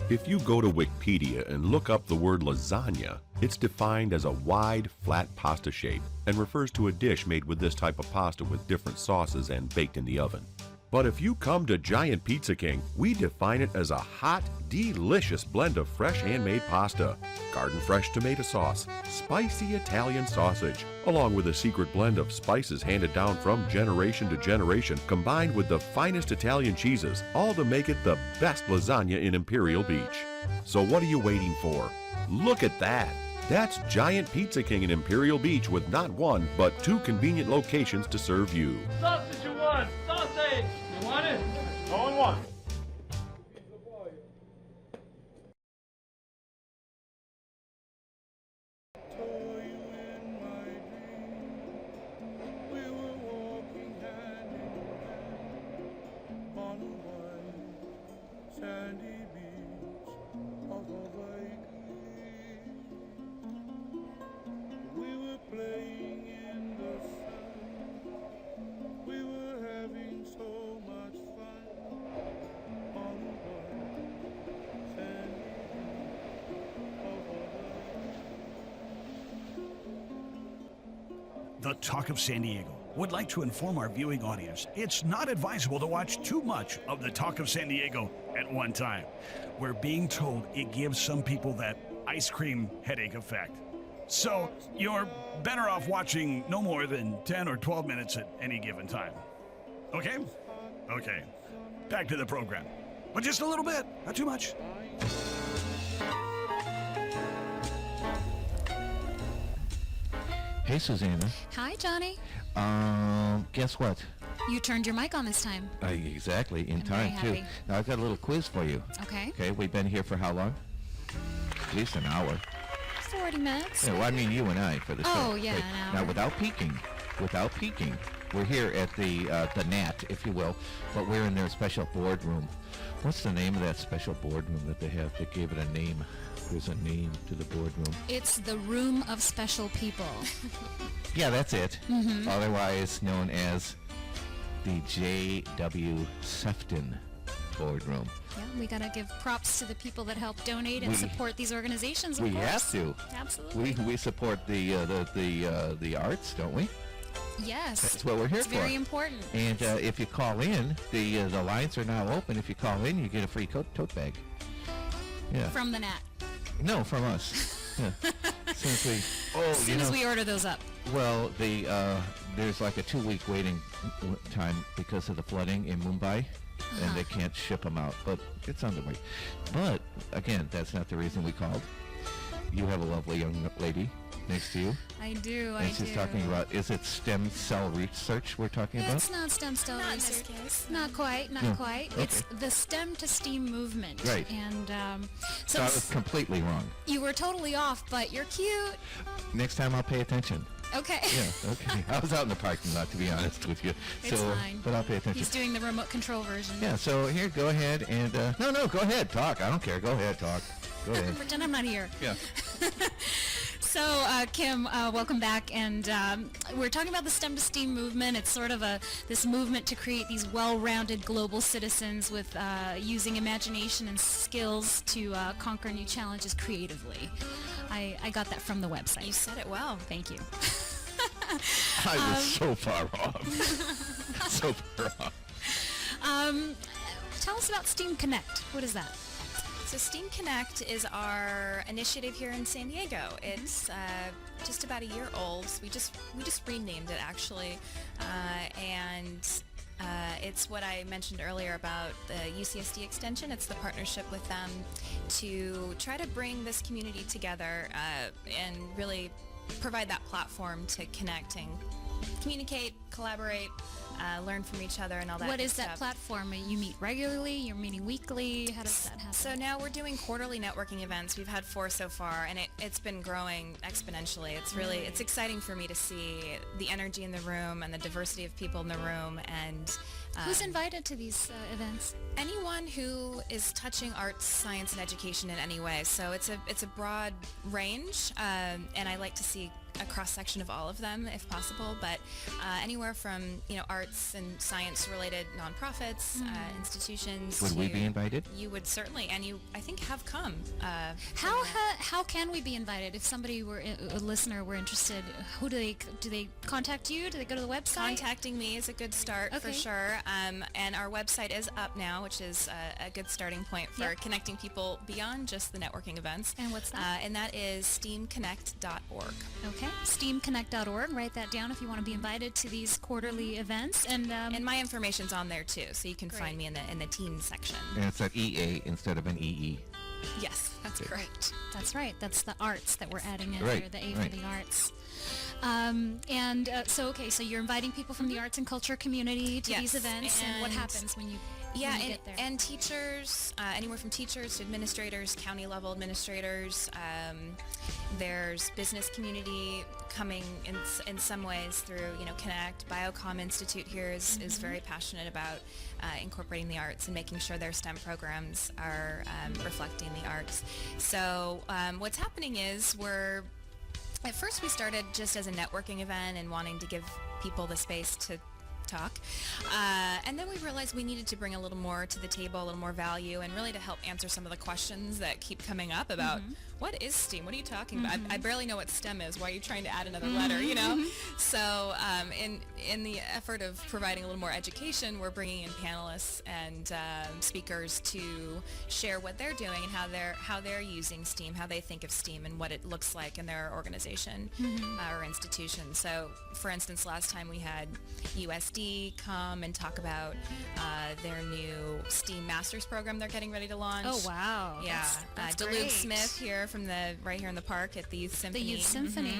S5: If you go to Wikipedia and look up the word lasagna, it's defined as a wide, flat pasta shape and refers to a dish made with this type of pasta with different sauces and baked in the oven. But if you come to Giant Pizza King, we define it as a hot, delicious blend of fresh handmade pasta, garden fresh tomato sauce, spicy Italian sausage, along with a secret blend of spices handed down from generation to generation, combined with the finest Italian cheeses, all to make it the best lasagna in Imperial Beach. So what are you waiting for? Look at that! That's Giant Pizza King in Imperial Beach with not one, but 2 convenient locations to serve you.
S9: Sausage you want? Sausage! You want it? Going one.
S4: The Talk of San Diego would like to inform our viewing audience it's not advisable to watch too much of the Talk of San Diego at one time. We're being told it gives some people that ice cream headache effect. So you're better off watching no more than 10 or 12 minutes at any given time. Okay? Okay. Back to the program. But just a little bit, not too much.
S2: Hey, Susanna.
S3: Hi, Johnny.
S2: Guess what?
S3: You turned your mic on this time.
S2: Exactly, in
S3: I'm very
S2: time, too.
S3: happy.
S2: Now, I've got a little quiz for you.
S3: Okay.
S2: Okay, we've been here for how long? At least an hour.
S3: 40 minutes.
S2: Yeah, well, I mean you and I for the show.
S3: Oh, yeah,
S2: Okay.
S3: an hour.
S2: Now, without peeking, we're here at the NAT, if you will, but we're in their special boardroom. What's the name of that special boardroom that they have? They gave it a name. There's a name to the boardroom.
S3: It's the Room of Special People.
S2: Yeah, that's it.
S3: Mhm.
S2: Otherwise known as the J.W. Sefton boardroom.
S3: Yeah, we gotta give props to the people that help donate and support these organizations. Of
S2: We
S3: course.
S2: have to.
S3: Absolutely.
S2: We support the arts, don't we?
S3: Yes.
S2: That's what we're here
S3: it's
S2: for.
S3: Very important.
S2: And if you call in, the lines are now open. If you call in, you get a free tote bag. Yeah.
S3: From the NAT.
S2: No, from us. Yeah.
S3: As soon as we order those up.
S2: Well, there's like a 2-week waiting time because of the flooding in Mumbai, and they can't ship them out. But it's on the way. But again, that's not the reason we called. You have a lovely young lady next to you.
S3: I do.
S2: And she's talking about, is it stem cell research we're talking about?
S3: It's not stem cell
S12: Not in this
S3: research.
S12: case.
S3: Not quite. Not
S2: No.
S3: quite.
S2: Okay.
S3: It's the STEM to STEAM movement.
S2: Right.
S3: And
S2: So I was completely wrong.
S3: you were totally off, but you're cute.
S2: Next time I'll pay attention.
S3: Okay.
S2: Yeah, okay. I was out in the parking lot, to be honest with you.
S3: It's fine.
S2: But I'll pay attention.
S3: He's doing the remote control version.
S2: Yeah, so here, go ahead and... No, go ahead, talk. I don't care. Go ahead, talk. Go ahead.
S3: Pretend I'm not here.
S2: Yeah.
S3: So, Kim, welcome back, and we're talking about the STEM to STEAM movement. It's sort of this movement to create these well-rounded global citizens with using imagination and skills to conquer new challenges creatively. I got that from the website.
S12: You said it well.
S3: Thank you.
S2: I was so far off. So far off.
S3: Tell us about STEAM Connect. What is that?
S12: So STEAM Connect is our initiative here in San Diego. It's just about a year old. We just renamed it actually, and it's what I mentioned earlier about the UCSD extension. It's the partnership with them to try to bring this community together and really provide that platform to connecting communicate, collaborate, learn from each other and all that.
S3: What
S12: good
S3: is that
S12: stuff.
S3: platform? You meet regularly? You're meeting weekly? How does that happen?
S12: So now we're doing quarterly networking events. We've had 4 so far, and it's been growing exponentially. It's exciting for me to see the energy in the room and the diversity of people in the room. And
S3: Who's invited to these events?
S12: anyone who is touching arts, science, and education in any way. So it's a broad range, and I like to see a cross-section of all of them if possible, but anywhere from arts and science-related nonprofits, institutions.
S2: Would we
S12: to-
S2: be invited?
S12: You would certainly, and you I think have come.
S3: How can we be invited if somebody a listener were interested? Who do they contact you? Do they go to the website?
S12: Contacting me is a good start for
S3: Okay.
S12: sure, and our website is up now, which is a good starting point for
S3: Yep.
S12: connecting people beyond just the networking events.
S3: And what's that?
S12: And that is steamconnect.org.
S3: Okay, steamconnect.org. Write that down if you want to be invited to these quarterly events. And
S12: my information's on there too, so you can find me in the team section.
S2: And it's an EA instead of an EE.
S12: Yes, that's correct.
S3: That's right. That's the arts that we're adding in
S2: Right,
S3: here, the A
S2: right.
S3: for the arts. So you're inviting people from the arts and culture community to these
S12: Yes,
S3: events, and what
S12: and-
S3: happens when you get there?
S12: And teachers, anywhere from teachers to administrators, county level administrators. There's business community coming in some ways through Connect. Biocom Institute here is very passionate about incorporating the arts and making sure their STEM programs are reflecting the arts. So what's happening is at first we started just as a networking event and wanting to give people the space to talk. And then we realized we needed to bring a little more to the table, a little more value, and really to help answer some of the questions that keep coming up about what is STEAM? What are you talking about? I barely know what STEM is. Why are you trying to add another letter, So in the effort of providing a little more education, we're bringing in panelists and speakers to share what they're doing and how they're using STEAM, how they think of STEAM and what it looks like in their organization or institution. So for instance, last time we had USD come and talk about their new STEAM Masters program they're getting ready to launch.
S3: Oh, wow.
S12: Yeah,
S3: That's
S12: Duluth
S3: great.
S12: Smith here from right here in the park at the Youth Symphony.
S3: The Youth Symphony.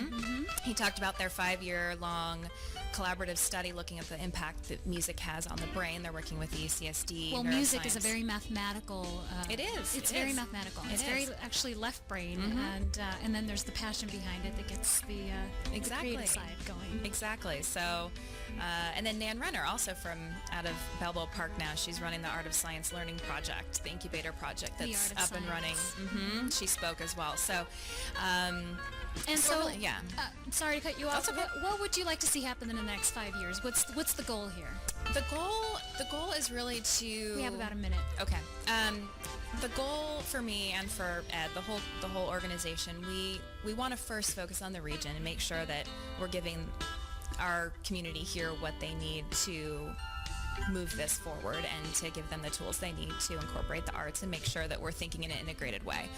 S12: He talked about their 5-year-long collaborative study looking at the impact that music has on the brain. They're working with the UCSD.
S3: Well, music is a
S12: neuroscience.
S3: very mathematical.
S12: It is.
S3: It's
S12: It
S3: very
S12: is.
S3: mathematical.
S12: It
S3: It's
S12: is.
S3: very actually left brain, and then there's the passion behind it that gets the creative side going.
S12: Exactly. So, and then Nan Renner, also from out of Balboa Park now, she's running the Art of Science Learning Project, the incubator project
S3: The
S12: that's
S3: Art of
S12: up and running.
S3: Science.
S12: She spoke as well. So,
S3: And so,
S12: really, yeah.
S3: Sorry to cut you off.
S12: That's okay.
S3: What would you like to see happen in the next 5 years? What's the goal here?
S12: The goal is really to.
S3: We have about a minute.
S12: Okay. The goal for me and for Ed, the whole organization, we want to first focus on the region and make sure that we're giving our community here what they need to move this forward and to give them the tools they need to incorporate the arts and make sure that we're thinking in an integrated way.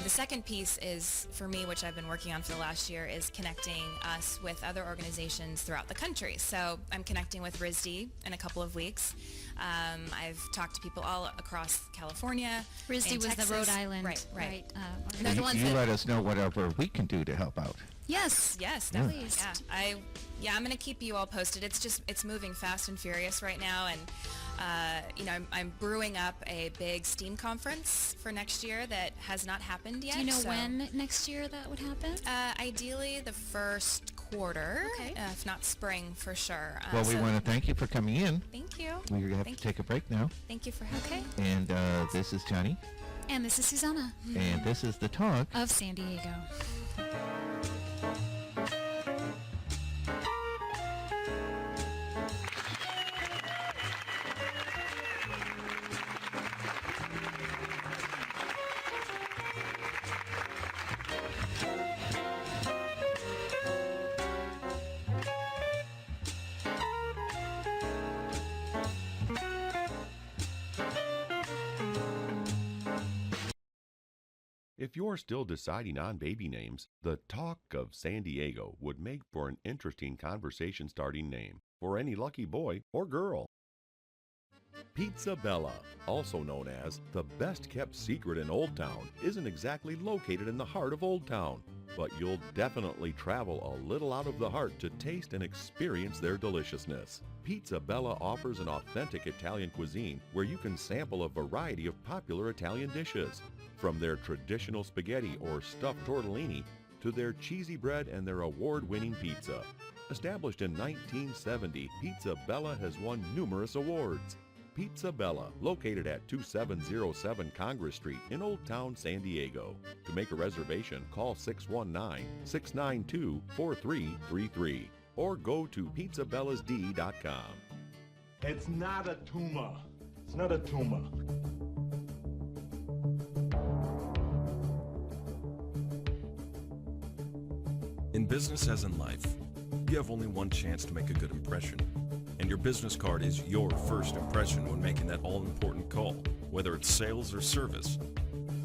S12: The second piece is, for me, which I've been working on for the last year, is connecting us with other organizations throughout the country. So I'm connecting with RISD in a couple of weeks. I've talked to people all across California.
S3: RISD
S12: and
S3: was
S12: Texas.
S3: the Rhode Island,
S12: Right.
S3: They're the
S2: You,
S3: ones
S2: you
S3: that.
S2: let us know whatever we can do to help out.
S3: Yes.
S12: Yes,
S2: Yeah.
S12: definitely. Yeah, I'm going to keep you all posted. It's moving fast and furious right now, and I'm brewing up a big STEAM conference for next year that has not happened yet.
S3: Do you know
S12: so,
S3: when next year that would happen?
S12: Ideally, the first quarter,
S3: Okay.
S12: If not spring for sure.
S2: Well, we
S12: so
S2: want to thank you for coming in.
S12: Thank you.
S2: We're going to have
S12: Thank
S2: to take a break now.
S12: Thank you for having me.
S2: And this is Johnny.
S3: And this is Susanna
S2: And this is The Talk.
S3: of San Diego.
S5: If you're still deciding on baby names, the Talk of San Diego would make for an interesting conversation starting name for any lucky boy or girl. Pizza Bella, also known as the best kept secret in Old Town, isn't exactly located in the heart of Old Town. but you'll definitely travel a little out of the heart to taste and experience their deliciousness. Pizza Bella offers an authentic Italian cuisine where you can sample a variety of popular Italian dishes, from their traditional spaghetti or stuffed tortellini to their cheesy bread and their award-winning pizza. Established in 1970, Pizza Bella has won numerous awards. Pizza Bella, located at 2707 Congress Street in Old Town, San Diego. To make a reservation, call 619-692-4333 or go to pizzabellasd.com.
S13: It's not a tumor. It's not a tumor.
S14: In business as in life, you have only one chance to make a good impression. And your business card is your first impression when making that all-important call, whether it's sales or service.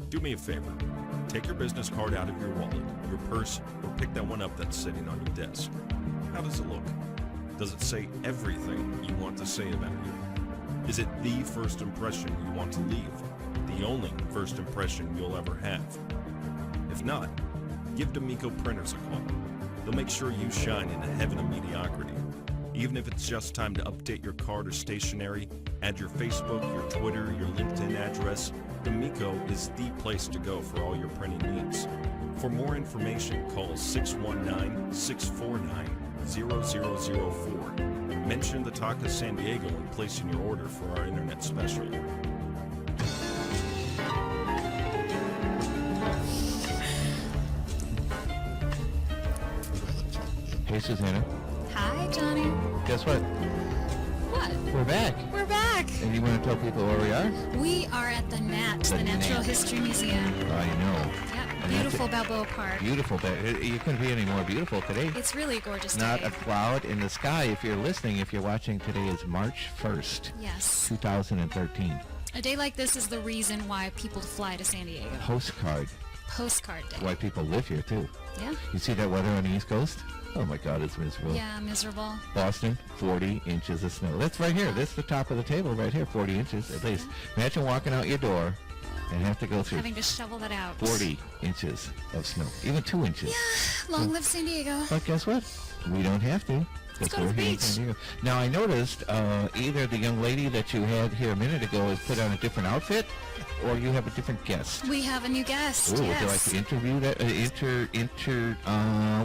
S14: Do me a favor. Take your business card out of your wallet, your purse, or pick that one up that's sitting on your desk. How does it look? Does it say everything you want to say about you? Is it the first impression you want to leave? The only first impression you'll ever have? If not, give D'Amico Printers a call. They'll make sure you shine in the heaven of mediocrity. Even if it's just time to update your card or stationery, add your Facebook, your Twitter, your LinkedIn address, D'Amico is the place to go for all your printing needs. For more information, call 619-649-0004. Mention the Talk of San Diego when placing your order for our internet special.
S2: Hey, Susanna.
S3: Hi, Johnny.
S2: Guess what?
S3: What?
S2: We're back.
S3: We're back.
S2: And you want to tell people where we are?
S3: We are at the NAT, the Natural History Museum.
S2: I know.
S3: Yeah, beautiful Balboa Park.
S2: Beautiful. You couldn't be any more beautiful today.
S3: It's really a gorgeous
S2: Not
S3: day.
S2: a cloud in the sky. If you're listening, if you're watching, today is March 1st.
S3: Yes.
S2: 2013.
S3: A day like this is the reason why people fly to San Diego.
S2: Postcard.
S3: Postcard day.
S2: Why people live here, too.
S3: Yeah.
S2: You see that weather on the East Coast? Oh my God, it's miserable.
S3: Yeah, miserable.
S2: Boston, 40 inches of snow. That's right here. That's the top of the table right here, 40 inches at least. Imagine walking out your door and have to go through
S3: Having to shovel that out.
S2: 40 inches of snow, even 2 inches.
S3: Yeah, long live San Diego.
S2: But guess what? We don't have to.
S3: Let's go to the
S2: We're here in
S3: beach.
S2: San Diego. Now, I noticed either the young lady that you had here a minute ago has put on a different outfit, or you have a different guest.
S3: We have a new guest.
S2: Ooh,
S3: yes.
S2: would you like to interview that?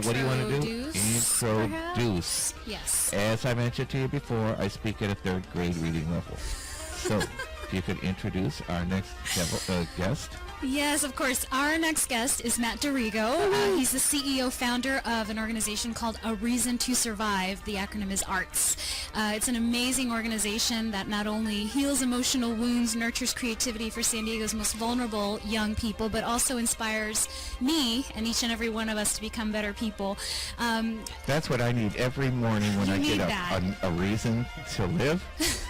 S2: What do you want to do? Introduce.
S3: Yes.
S2: As I mentioned to you before, I speak at a third grade reading level. So, if you could introduce our next guest.
S3: Yes, of course. Our next guest is Matt DiRigo. He's the CEO, founder of an organization called A Reason to Survive. The acronym is ARTS. It's an amazing organization that not only heals emotional wounds, nurtures creativity for San Diego's most vulnerable young people, but also inspires me and each and every one of us to become better people.
S2: That's what I need every morning when I get up. A reason to live.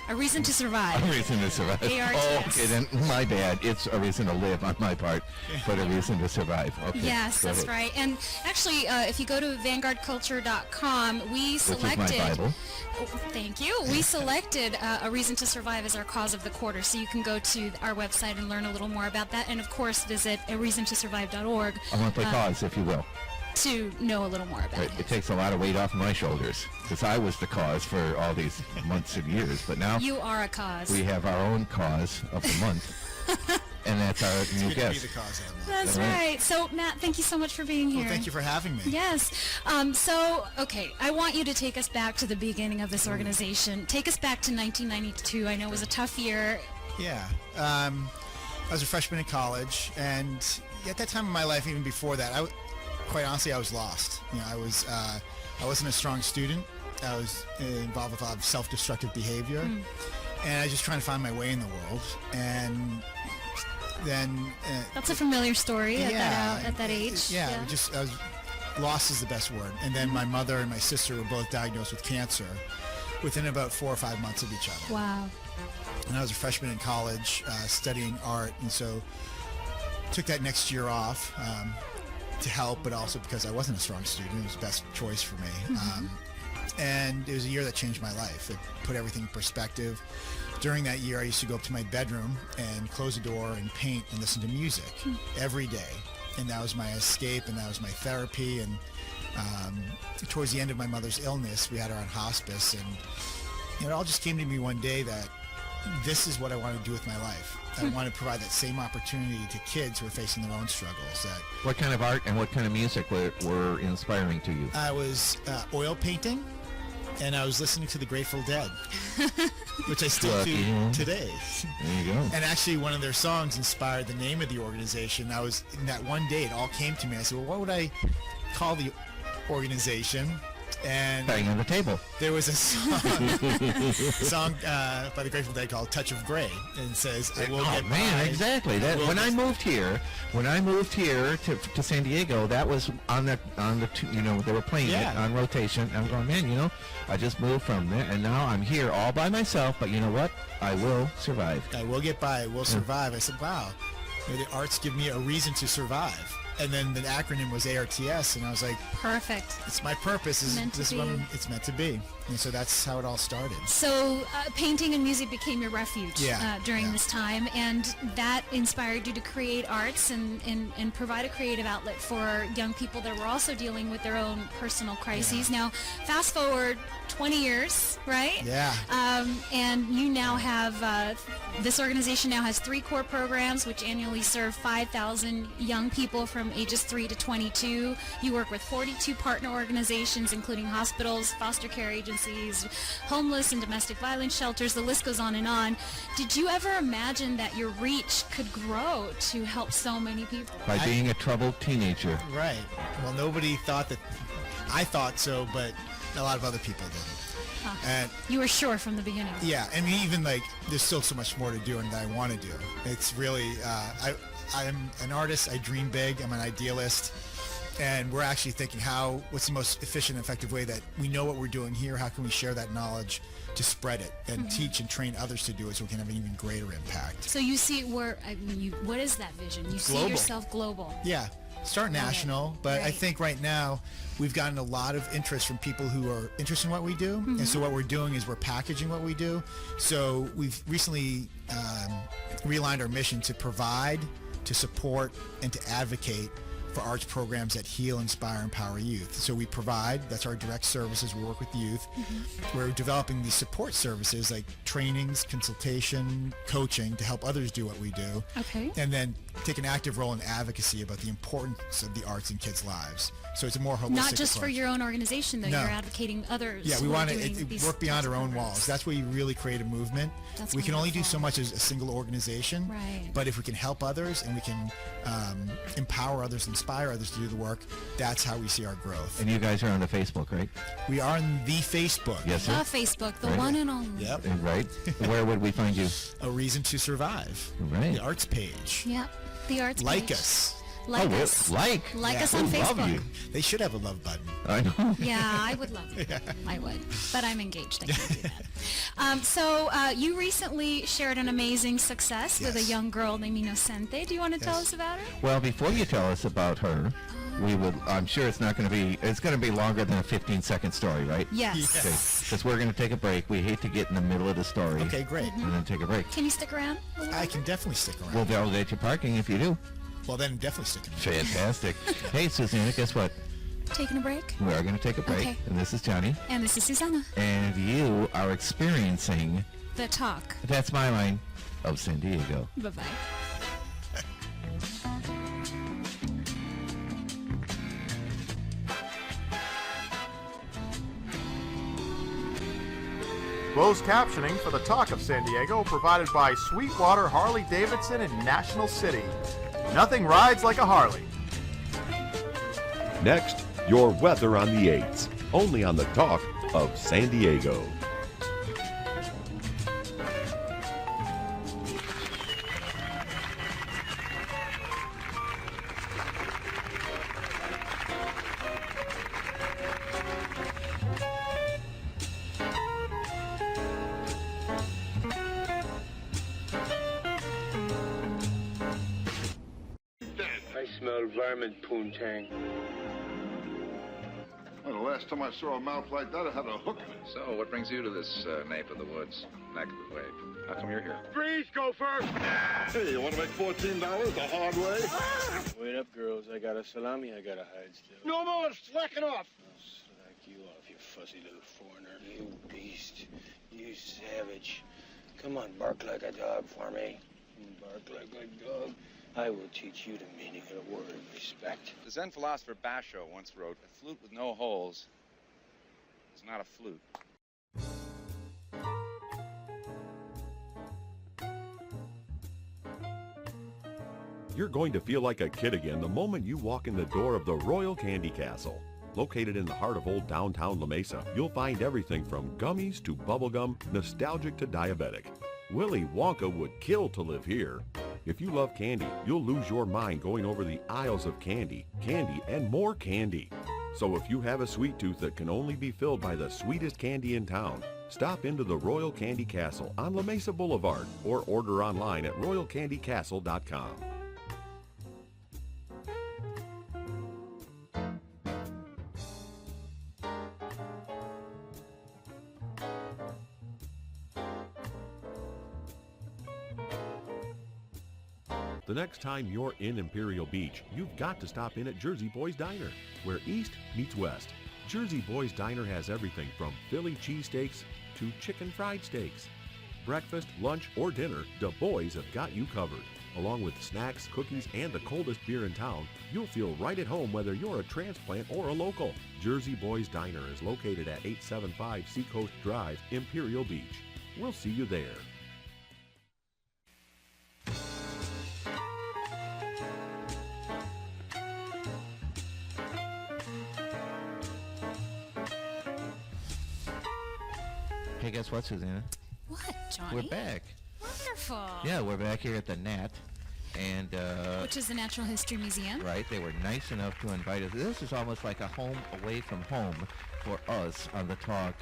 S3: A reason to survive.
S2: A reason to survive.
S3: ARTS.
S2: Oh, okay, then my bad. It's a reason to live on my part, but a reason to survive. Okay.
S3: Yes, that's right. And actually, if you go to vanguardculture.com, we selected...
S2: Which is my Bible.
S3: Oh, thank you. We selected A Reason to Survive as our cause of the quarter, so you can go to our website and learn a little more about that, and of course visit areasontosurvive.org.
S2: A monthly cause, if you will.
S3: To know a little more about it.
S2: It takes a lot of weight off my shoulders, because I was the cause for all these months and years, but now
S3: you are a cause.
S2: We have our own cause of the month, and that's our new guest.
S15: Be the cause of the month.
S3: That's right. So, Matt, thank you so much for being here.
S15: Well, thank you for having me.
S3: Yes. Okay, I want you to take us back to the beginning of this organization. Take us back to 1992. I know it was a tough year.
S15: Yeah. I was a freshman in college, and at that time in my life, even before that, quite honestly, I was lost. You know, I wasn't a strong student. I was involved with a lot of self-destructive behavior, and I was just trying to find my way in the world. And then
S3: that's a familiar story at that age.
S15: Yeah, I was lost is the best word. And then my mother and my sister were both diagnosed with cancer within about 4 or 5 months of each other.
S3: Wow.
S15: And I was a freshman in college studying art, and so took that next year off. To help, but also because I wasn't a strong student. It was the best choice for me. And it was a year that changed my life. It put everything in perspective. During that year, I used to go up to my bedroom and close the door and paint and listen to music every day. and that was my escape, and that was my therapy. And towards the end of my mother's illness, we had her on hospice, and it all just came to me one day that this is what I want to do with my life. I want to provide that same opportunity to kids who are facing their own struggles.
S2: What kind of art and what kind of music were inspiring to you?
S15: I was oil painting, and I was listening to the Grateful Dead, which I still do today.
S2: There you go.
S15: And actually, one of their songs inspired the name of the organization. I was, in that one day, it all came to me. I said, well, what would I call the organization? And
S2: bang on the table.
S15: There was a song by the Grateful Dead called "Touch of Grey," and it says, "I will get by."
S2: Exactly. That when I moved here to San Diego, that was on the they were playing it on rotation. I'm going, man, I just moved from there, and now I'm here all by myself. But you know what? I will survive.
S15: I will get by. I will survive. I said, wow, the arts give me a reason to survive. And then the acronym was ARTS, and I was like,
S3: perfect.
S15: It's my purpose. This is what it's meant to be. And so that's how it all started.
S3: So painting and music became your refuge during this time, and that inspired you to create arts and provide a creative outlet for young people that were also dealing with their own personal crises. Now, fast forward 20 years, right?
S15: Yeah.
S3: And you now have, this organization now has 3 core programs which annually serve 5,000 young people from ages 3 to 22. You work with 42 partner organizations, including hospitals, foster care agencies, homeless and domestic violence shelters. The list goes on and on. Did you ever imagine that your reach could grow to help so many people?
S2: By being a troubled teenager.
S15: Right. Well, nobody thought that. I thought so, but a lot of other people didn't. And
S3: you were sure from the beginning.
S15: Yeah, I mean, even there's still so much more to do and that I want to do. It's really, I'm an artist. I dream big. I'm an idealist, and we're actually thinking what's the most efficient and effective way that we know what we're doing here? How can we share that knowledge to spread it and teach and train others to do it so we can have an even greater impact?
S3: So you see what is that vision? You see yourself global.
S15: Yeah. Start national, but I think right now we've gotten a lot of interest from people who are interested in what we do, and so what we're doing is we're packaging what we do. So we've recently realigned our mission to provide, to support, and to advocate for arts programs that heal, inspire, empower youth. So we provide, that's our direct services, we work with youth. We're developing these support services like trainings, consultation, coaching to help others do what we do.
S3: Okay.
S15: And then take an active role in advocacy about the importance of the arts in kids' lives. So it's a more holistic
S3: Not just
S15: approach.
S3: for your own organization, though.
S15: No.
S3: You're advocating others.
S15: Yeah, we want to work beyond our own walls. That's where you really create a movement. We can only do so much as a single organization.
S3: Right.
S15: But if we can help others and we can empower others, inspire others to do the work, that's how we see our growth.
S2: And you guys are on the Facebook, right?
S15: We are on the Facebook.
S2: Yes, sir.
S3: The Facebook, the one and only.
S15: Yep.
S2: Right. Where would we find you?
S15: A Reason to Survive.
S2: Right.
S15: The arts page.
S3: Yep. The arts
S15: Like
S3: page.
S15: us.
S3: Like us.
S2: Like
S3: us on Facebook.
S2: Love you.
S15: They should have a love button.
S2: I know.
S3: Yeah, I would love it. I would. But I'm engaged. I can't do that. So you recently shared an amazing success with a young girl named Inocente. Do you want to tell us about her?
S2: Well, before you tell us about her, I'm sure it's going to be longer than a 15-second story, right?
S3: Yes.
S2: Okay, because we're going to take a break. We hate to get in the middle of the story.
S15: Okay, great.
S2: And then take a break.
S3: Can you stick around?
S15: I can definitely stick around.
S2: We'll validate your parking if you do.
S15: Well, then definitely stick around.
S2: Fantastic. Hey, Susanna, guess what?
S3: Taking a break?
S2: We are going to take a break.
S3: Okay.
S2: And this is Johnny.
S3: And this is Susanna.
S2: And you are experiencing
S3: The Talk.
S2: That's my line of San Diego.
S3: Bye-bye.
S8: Closed captioning for the Talk of San Diego provided by Sweetwater Harley Davidson in National City. Nothing rides like a Harley.
S5: Next, your weather on the 8s, only on the Talk of San Diego.
S16: I smell varmint poontang. Well, the last time I saw a mouth like that, it had a hook in it.
S17: So, what brings you to this nape of the woods, neck of the wave? How come you're here?
S16: Freeze, Gopher! Hey, you want to make $14 the hard way?
S18: Wait up, girls. I got a salami I gotta hide still.
S16: No more, slack it off!
S18: I'll slack you off, you fussy little foreigner. You beast. You savage. Come on, bark like a dog for me. Bark like a dog. I will teach you the meaning of the word respect.
S17: The Zen philosopher Basho once wrote, "A flute with no holes is not a flute."
S5: You're going to feel like a kid again the moment you walk in the door of the Royal Candy Castle. Located in the heart of old downtown La Mesa, you'll find everything from gummies to bubblegum, nostalgic to diabetic. Willy Wonka would kill to live here. If you love candy, you'll lose your mind going over the aisles of candy, and more candy. So if you have a sweet tooth that can only be filled by the sweetest candy in town, stop into the Royal Candy Castle on La Mesa Boulevard or order online at royalcandycastle.com. The next time you're in Imperial Beach, you've got to stop in at Jersey Boys Diner, where East meets West. Jersey Boys Diner has everything from Philly cheesesteaks to chicken fried steaks. Breakfast, lunch, or dinner, the boys have got you covered. Along with snacks, cookies, and the coldest beer in town, you'll feel right at home whether you're a transplant or a local. Jersey Boys Diner is located at 875 Seacoast Drive, Imperial Beach. We'll see you there.
S2: Hey, guess what, Susanna?
S3: What, Johnny?
S2: We're back.
S3: Wonderful.
S2: Yeah, we're back here at the NAT. And,
S3: which is the Natural History Museum.
S2: Right, they were nice enough to invite us. This is almost like a home away from home for us on the talk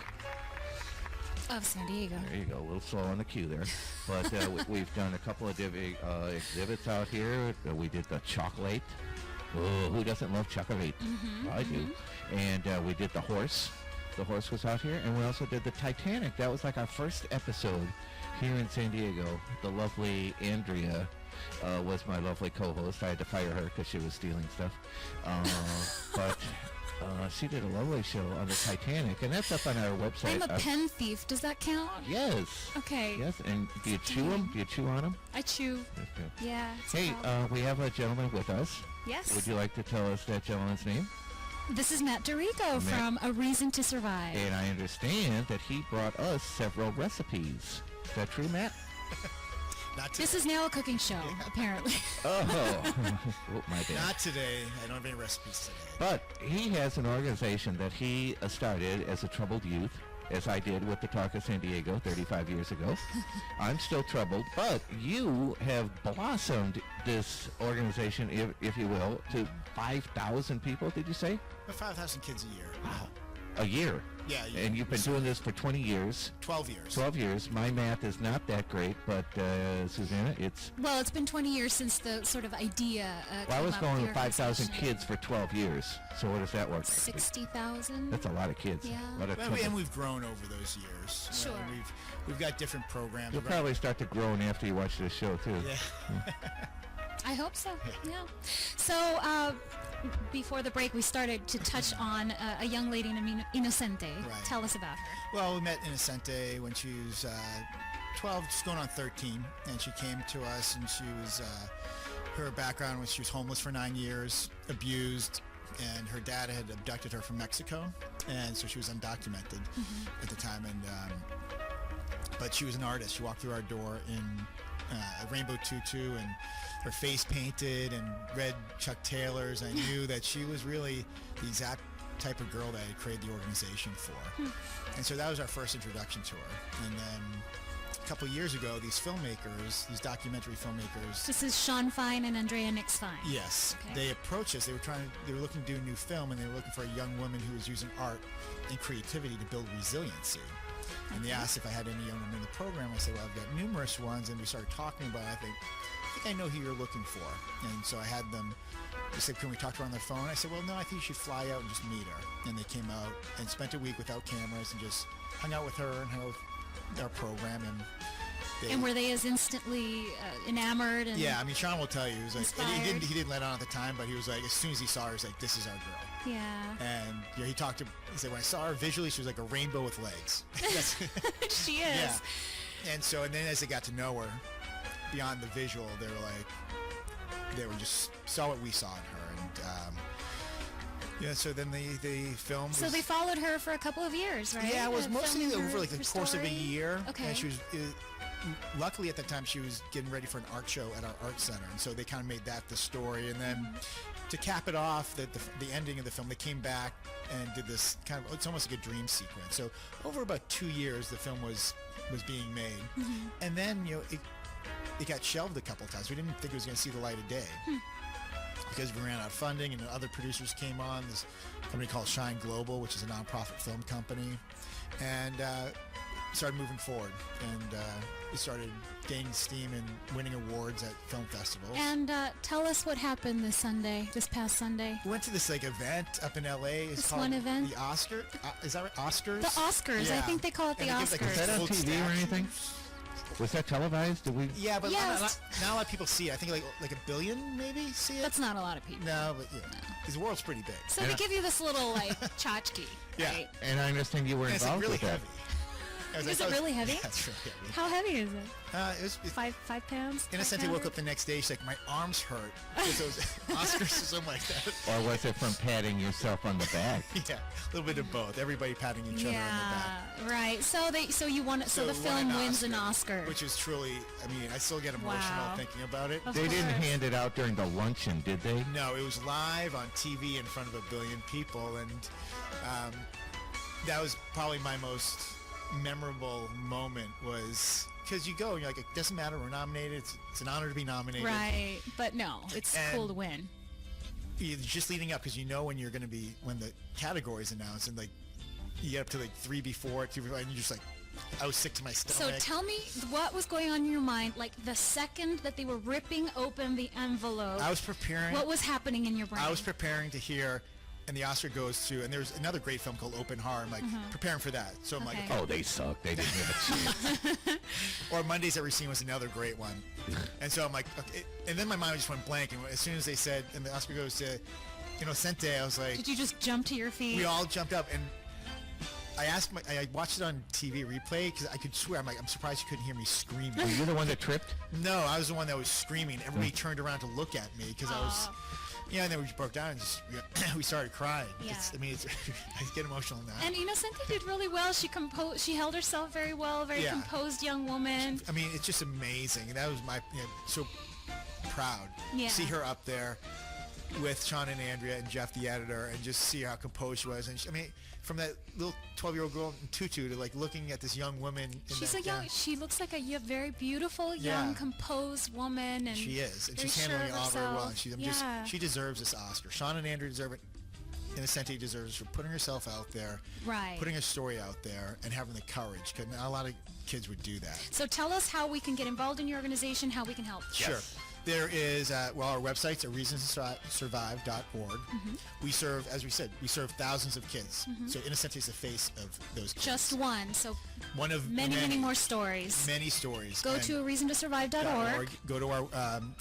S3: of San Diego.
S2: There you go, a little slow on the cue there. But we've done a couple of exhibits out here. We did the chocolate. Oh, who doesn't love chocolate?
S3: Mm-hmm,
S2: I do. And we did the horse. The horse was out here. And we also did the Titanic. That was like our first episode here in San Diego. The lovely Andrea was my lovely co-host. I had to fire her because she was stealing stuff. But she did a lovely show on the Titanic, and that's up on our website.
S3: I'm a pen thief. Does that count?
S2: Yes.
S3: Okay.
S2: Yes, and do you chew them? Do you chew on them?
S3: I chew. Yeah.
S2: Hey, we have a gentleman with us.
S3: Yes.
S2: Would you like to tell us that gentleman's name?
S3: This is Matt Dorigo from A Reason to Survive.
S2: And I understand that he brought us several recipes. Is that true, Matt?
S3: This is now a cooking show, apparently.
S2: Oh, my bad.
S15: Not today. I don't have any recipes today.
S2: But he has an organization that he started as a troubled youth, as I did with the Talk of San Diego 35 years ago. I'm still troubled, but you have blossomed this organization, if you will, to 5,000 people, did you say?
S15: About 5,000 kids a year.
S2: Wow. A year?
S15: Yeah.
S2: And you've been doing this for 20 years.
S15: 12 years.
S2: 12 years. My math is not that great, but Susanna, it's...
S3: Well, it's been 20 years since the sort of idea
S2: I was going with 5,000 kids for 12 years. So what does that work out to be?
S3: 60,000.
S2: That's a lot of kids.
S3: Yeah.
S15: And we've grown over those years.
S3: Sure.
S15: We've got different programs.
S2: You'll probably start to groan after you watch this show, too.
S15: Yeah.
S3: I hope so, yeah. So, before the break, we started to touch on a young lady named Inocente.
S15: Right.
S3: Tell us about her.
S15: Well, we met Inocente when she was 12, just going on 13, and she came to us, and she was, her background was she was homeless for 9 years, abused, and her dad had abducted her from Mexico, and so she was undocumented at the time, and but she was an artist. She walked through our door in a rainbow tutu and her face painted and red Chuck Taylors. I knew that she was really the exact type of girl that I had created the organization for. And so that was our first introduction to her. And then a couple of years ago, these filmmakers, these documentary filmmakers.
S3: This is Sean Fine and Andrea Nix Fine.
S15: Yes. Okay. They approached us. They were looking to do a new film, and they were looking for a young woman who was using art and creativity to build resiliency. And they asked if I had any young women in the program. I said, well, I've got numerous ones. And we started talking about it. I think I know who you're looking for. And so I had them They said, can we talk to her on the phone? I said, well, no, I think you should fly out and just meet her. And they came out and spent a week without cameras and just hung out with her and hung out with our program.
S3: And were they as instantly enamored? And
S15: yeah, I mean, Sean will tell you, he was like,
S3: inspired?
S15: he didn't let on at the time, but he was like, as soon as he saw her, he was like, this is our girl.
S3: Yeah.
S15: And he talked to, he said, when I saw her visually, she was like a rainbow with legs.
S3: She is.
S15: Yeah. And then as they got to know her, beyond the visual, they were just saw what we saw in her. And so then the film was,
S3: So they followed her for a couple of years, right?
S15: yeah, it was mostly
S3: filming
S15: over like the
S3: her
S15: course of a
S3: story?
S15: year.
S3: Okay.
S15: And she was, luckily at the time, she was getting ready for an art show at our art center. And so they kind of made that the story. And then to cap it off, the ending of the film, they came back and did this kind of, it's almost like a dream sequence. So over about 2 years, the film was being made. And then, it got shelved a couple of times. We didn't think it was going to see the light of day. Because we ran out of funding and other producers came on. This company called Shine Global, which is a nonprofit film company, and started moving forward. And we started gaining steam and winning awards at film festivals.
S3: And tell us what happened this past Sunday.
S15: We went to this event up in LA. It's
S3: This
S15: called
S3: one event?
S15: the Oscar. Is that right? Oscars?
S3: The Oscars. I think they call it the
S15: And they give,
S3: Oscars.
S2: Was that on
S15: gold
S2: TV or
S15: statue.
S2: anything? Was that televised? Did we?
S15: Yeah, but
S3: Yes.
S15: not a lot of people see it. I think like a billion maybe see it.
S3: That's not a lot of people.
S15: No, but yeah, because the world's pretty big.
S3: So they give you this little tchotchke,
S15: Yeah.
S3: right?
S2: And I understand you were
S15: And it's
S2: involved
S15: really
S2: with that.
S15: heavy.
S3: Is it really heavy?
S15: Yeah, it's really heavy.
S3: How heavy is it?
S15: It was
S3: 5 pounds?
S15: Innocente
S3: 5
S15: woke
S3: pounds?
S15: up the next day. She's like, my arms hurt. Because those Oscars or something like that.
S2: Or was it from patting yourself on the back?
S15: Yeah, a little bit of both. Everybody patting each other on the back.
S3: Yeah, right. So you won. So the
S15: it won
S3: film
S15: an
S3: wins an Oscar.
S15: Which is truly, I mean, I still get emotional
S3: Wow.
S15: thinking about it.
S3: Of
S2: They didn't
S3: course.
S2: hand it out during the luncheon, did they?
S15: No, it was live on TV in front of 1 billion people, and that was probably my most memorable moment. Was because you go and you're like, it doesn't matter, we're nominated. It's an honor to be nominated.
S3: Right, but no, it's
S15: And
S3: cool to win.
S15: You're just leading up because you know when you're going to be when the category's announced, and like you get up to like 3 before, 2 before, and you're just like, I was sick to my
S3: So
S15: stomach.
S3: tell me what was going on in your mind, like the second that they were ripping open the envelope.
S15: I was preparing.
S3: What was happening in your brain?
S15: I was preparing to hear, and the Oscar goes to, and there's another great film called Open Heart. I'm like preparing for that. So I'm like,
S3: Okay.
S2: Oh, they suck. They didn't have a chance.
S15: or Monday's Every Scene was another great one. And so I'm like, okay. And then my mind just went blank. And as soon as they said, and the Oscar goes to Innocente, I was like,
S3: Did you just jump to your feet?
S15: we all jumped up. And I watched it on TV replay because I could swear, I'm surprised you couldn't hear me screaming.
S2: Were you the one that tripped?
S15: No, I was the one that was screaming. Everybody turned around to look at me because I was, and then we broke down and just, we started crying.
S3: Yeah.
S15: I get emotional now.
S3: And Innocente did really well. She held herself very well, very
S15: Yeah.
S3: composed young woman.
S15: I mean, it's just amazing. That was my, so proud.
S3: Yeah.
S15: See her up there with Sean and Andrea and Jeff, the editor, and just see how composed she was. And I mean, from that little 12-year-old girl in tutu to like looking at this young woman.
S3: She's a young. She looks like a very beautiful, young,
S15: Yeah.
S3: composed woman, and
S15: She is, and
S3: very
S15: she's handling
S3: sure
S15: it
S3: of
S15: all very well.
S3: herself.
S15: She deserves this Oscar. Sean and Andrea deserve it. Innocente deserves for putting herself out there,
S3: Right.
S15: putting her story out there, and having the courage. Because not a lot of kids would do that.
S3: So tell us how we can get involved in your organization, how we can help.
S15: Sure. There is, our website's a reasonssurvive.org. We serve, as we said, thousands of kids. So Innocente is the face of those kids.
S3: Just one. So
S15: one of
S3: many more stories.
S15: Many stories.
S3: Go
S15: And
S3: to reasontosurvive.org.
S15: Go to our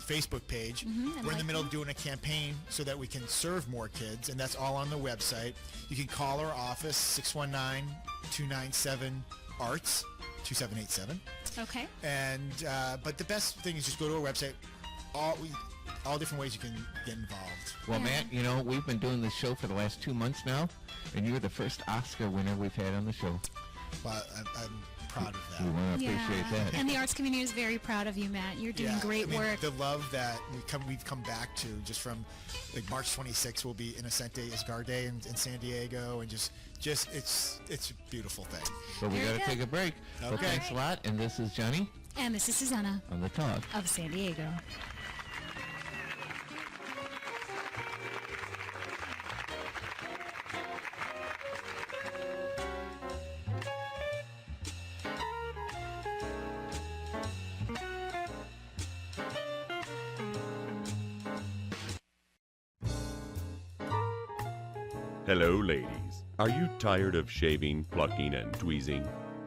S15: Facebook page.
S3: and
S15: We're in the
S3: like
S15: middle of doing a campaign so that we can serve more kids, and that's all on the website. You can call our office, 619-297-ARTS, 2787.
S3: Okay.
S15: And but the best thing is just go to our website. All different ways you can get involved.
S2: Well, Matt, we've been doing this show for the last 2 months now, and you're the first Oscar winner we've had on the show.
S15: Well, I'm proud of that.
S2: We want to appreciate that.
S3: And the arts community is very proud of you, Matt. You're doing great work.
S15: The love that we've come back to just from like March 26th will be Innocente Esgarde in San Diego, and just it's a beautiful thing.
S2: But we got to take a break.
S15: Okay.
S2: Well, thanks a lot, and this is Johnny
S3: And this is Susanna
S2: on The Talk
S3: of San Diego.
S5: Hello, ladies. Are you tired of shaving, plucking, and tweezing?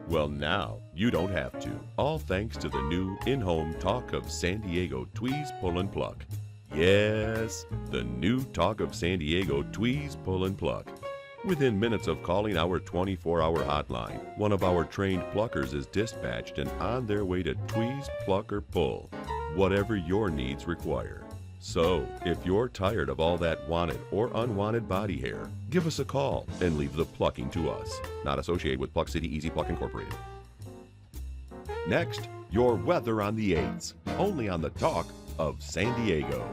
S5: Well, now you don't have to. All thanks to the new in-home Talk of San Diego Tweeze, Pull, and Pluck. Yes, the new Talk of San Diego Tweeze, Pull, and Pluck. Within minutes of calling our 24-hour hotline, one of our trained pluckers is dispatched and on their way to tweeze, pluck, or pull, whatever your needs require. So, if you're tired of all that wanted or unwanted body hair, give us a call and leave the plucking to us. Not associated with Pluck City Easy Pluck Incorporated. Next, your weather on the 8s, only on the Talk of San Diego.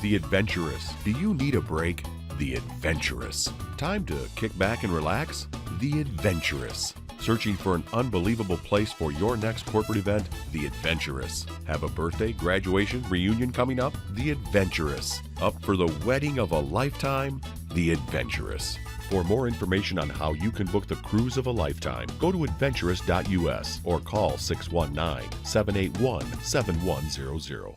S5: The Adventurous. Do you need a break? The Adventurous. Time to kick back and relax? The Adventurous. Searching for an unbelievable place for your next corporate event? The Adventurous. Have a birthday, graduation, reunion coming up? The Adventurous. Up for the wedding of a lifetime? The Adventurous. For more information on how you can book the cruise of a lifetime, go to adventurous.us or call 619-781-7100.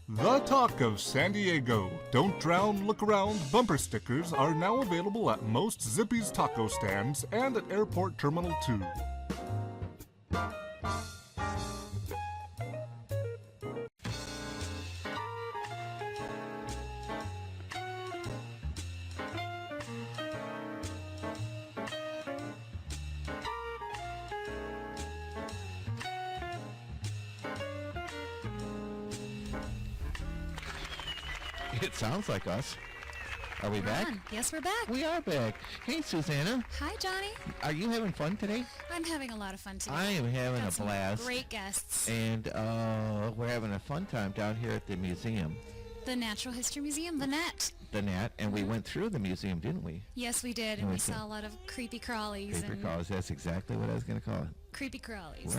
S8: The Talk of San Diego. Don't drown, look around. Bumper stickers are now available at most Zippy's taco stands and at Airport Terminal 2.
S2: It sounds like us. Are we back?
S3: Yes, we're back.
S2: We are back. Hey, Susanna.
S3: Hi, Johnny.
S2: Are you having fun today?
S3: I'm having a lot of fun today.
S2: I am having
S3: Got
S2: a
S3: some
S2: blast.
S3: Great guests.
S2: And we're having a fun time down here at the museum.
S3: The Natural History Museum, the NAT.
S2: The NAT, and we went through the museum, didn't we?
S3: Yes, we did, and we saw a lot of creepy crawlies.
S2: Creepy
S3: and
S2: crawlies. That's exactly what I was going to call it.
S3: Creepy crawlies.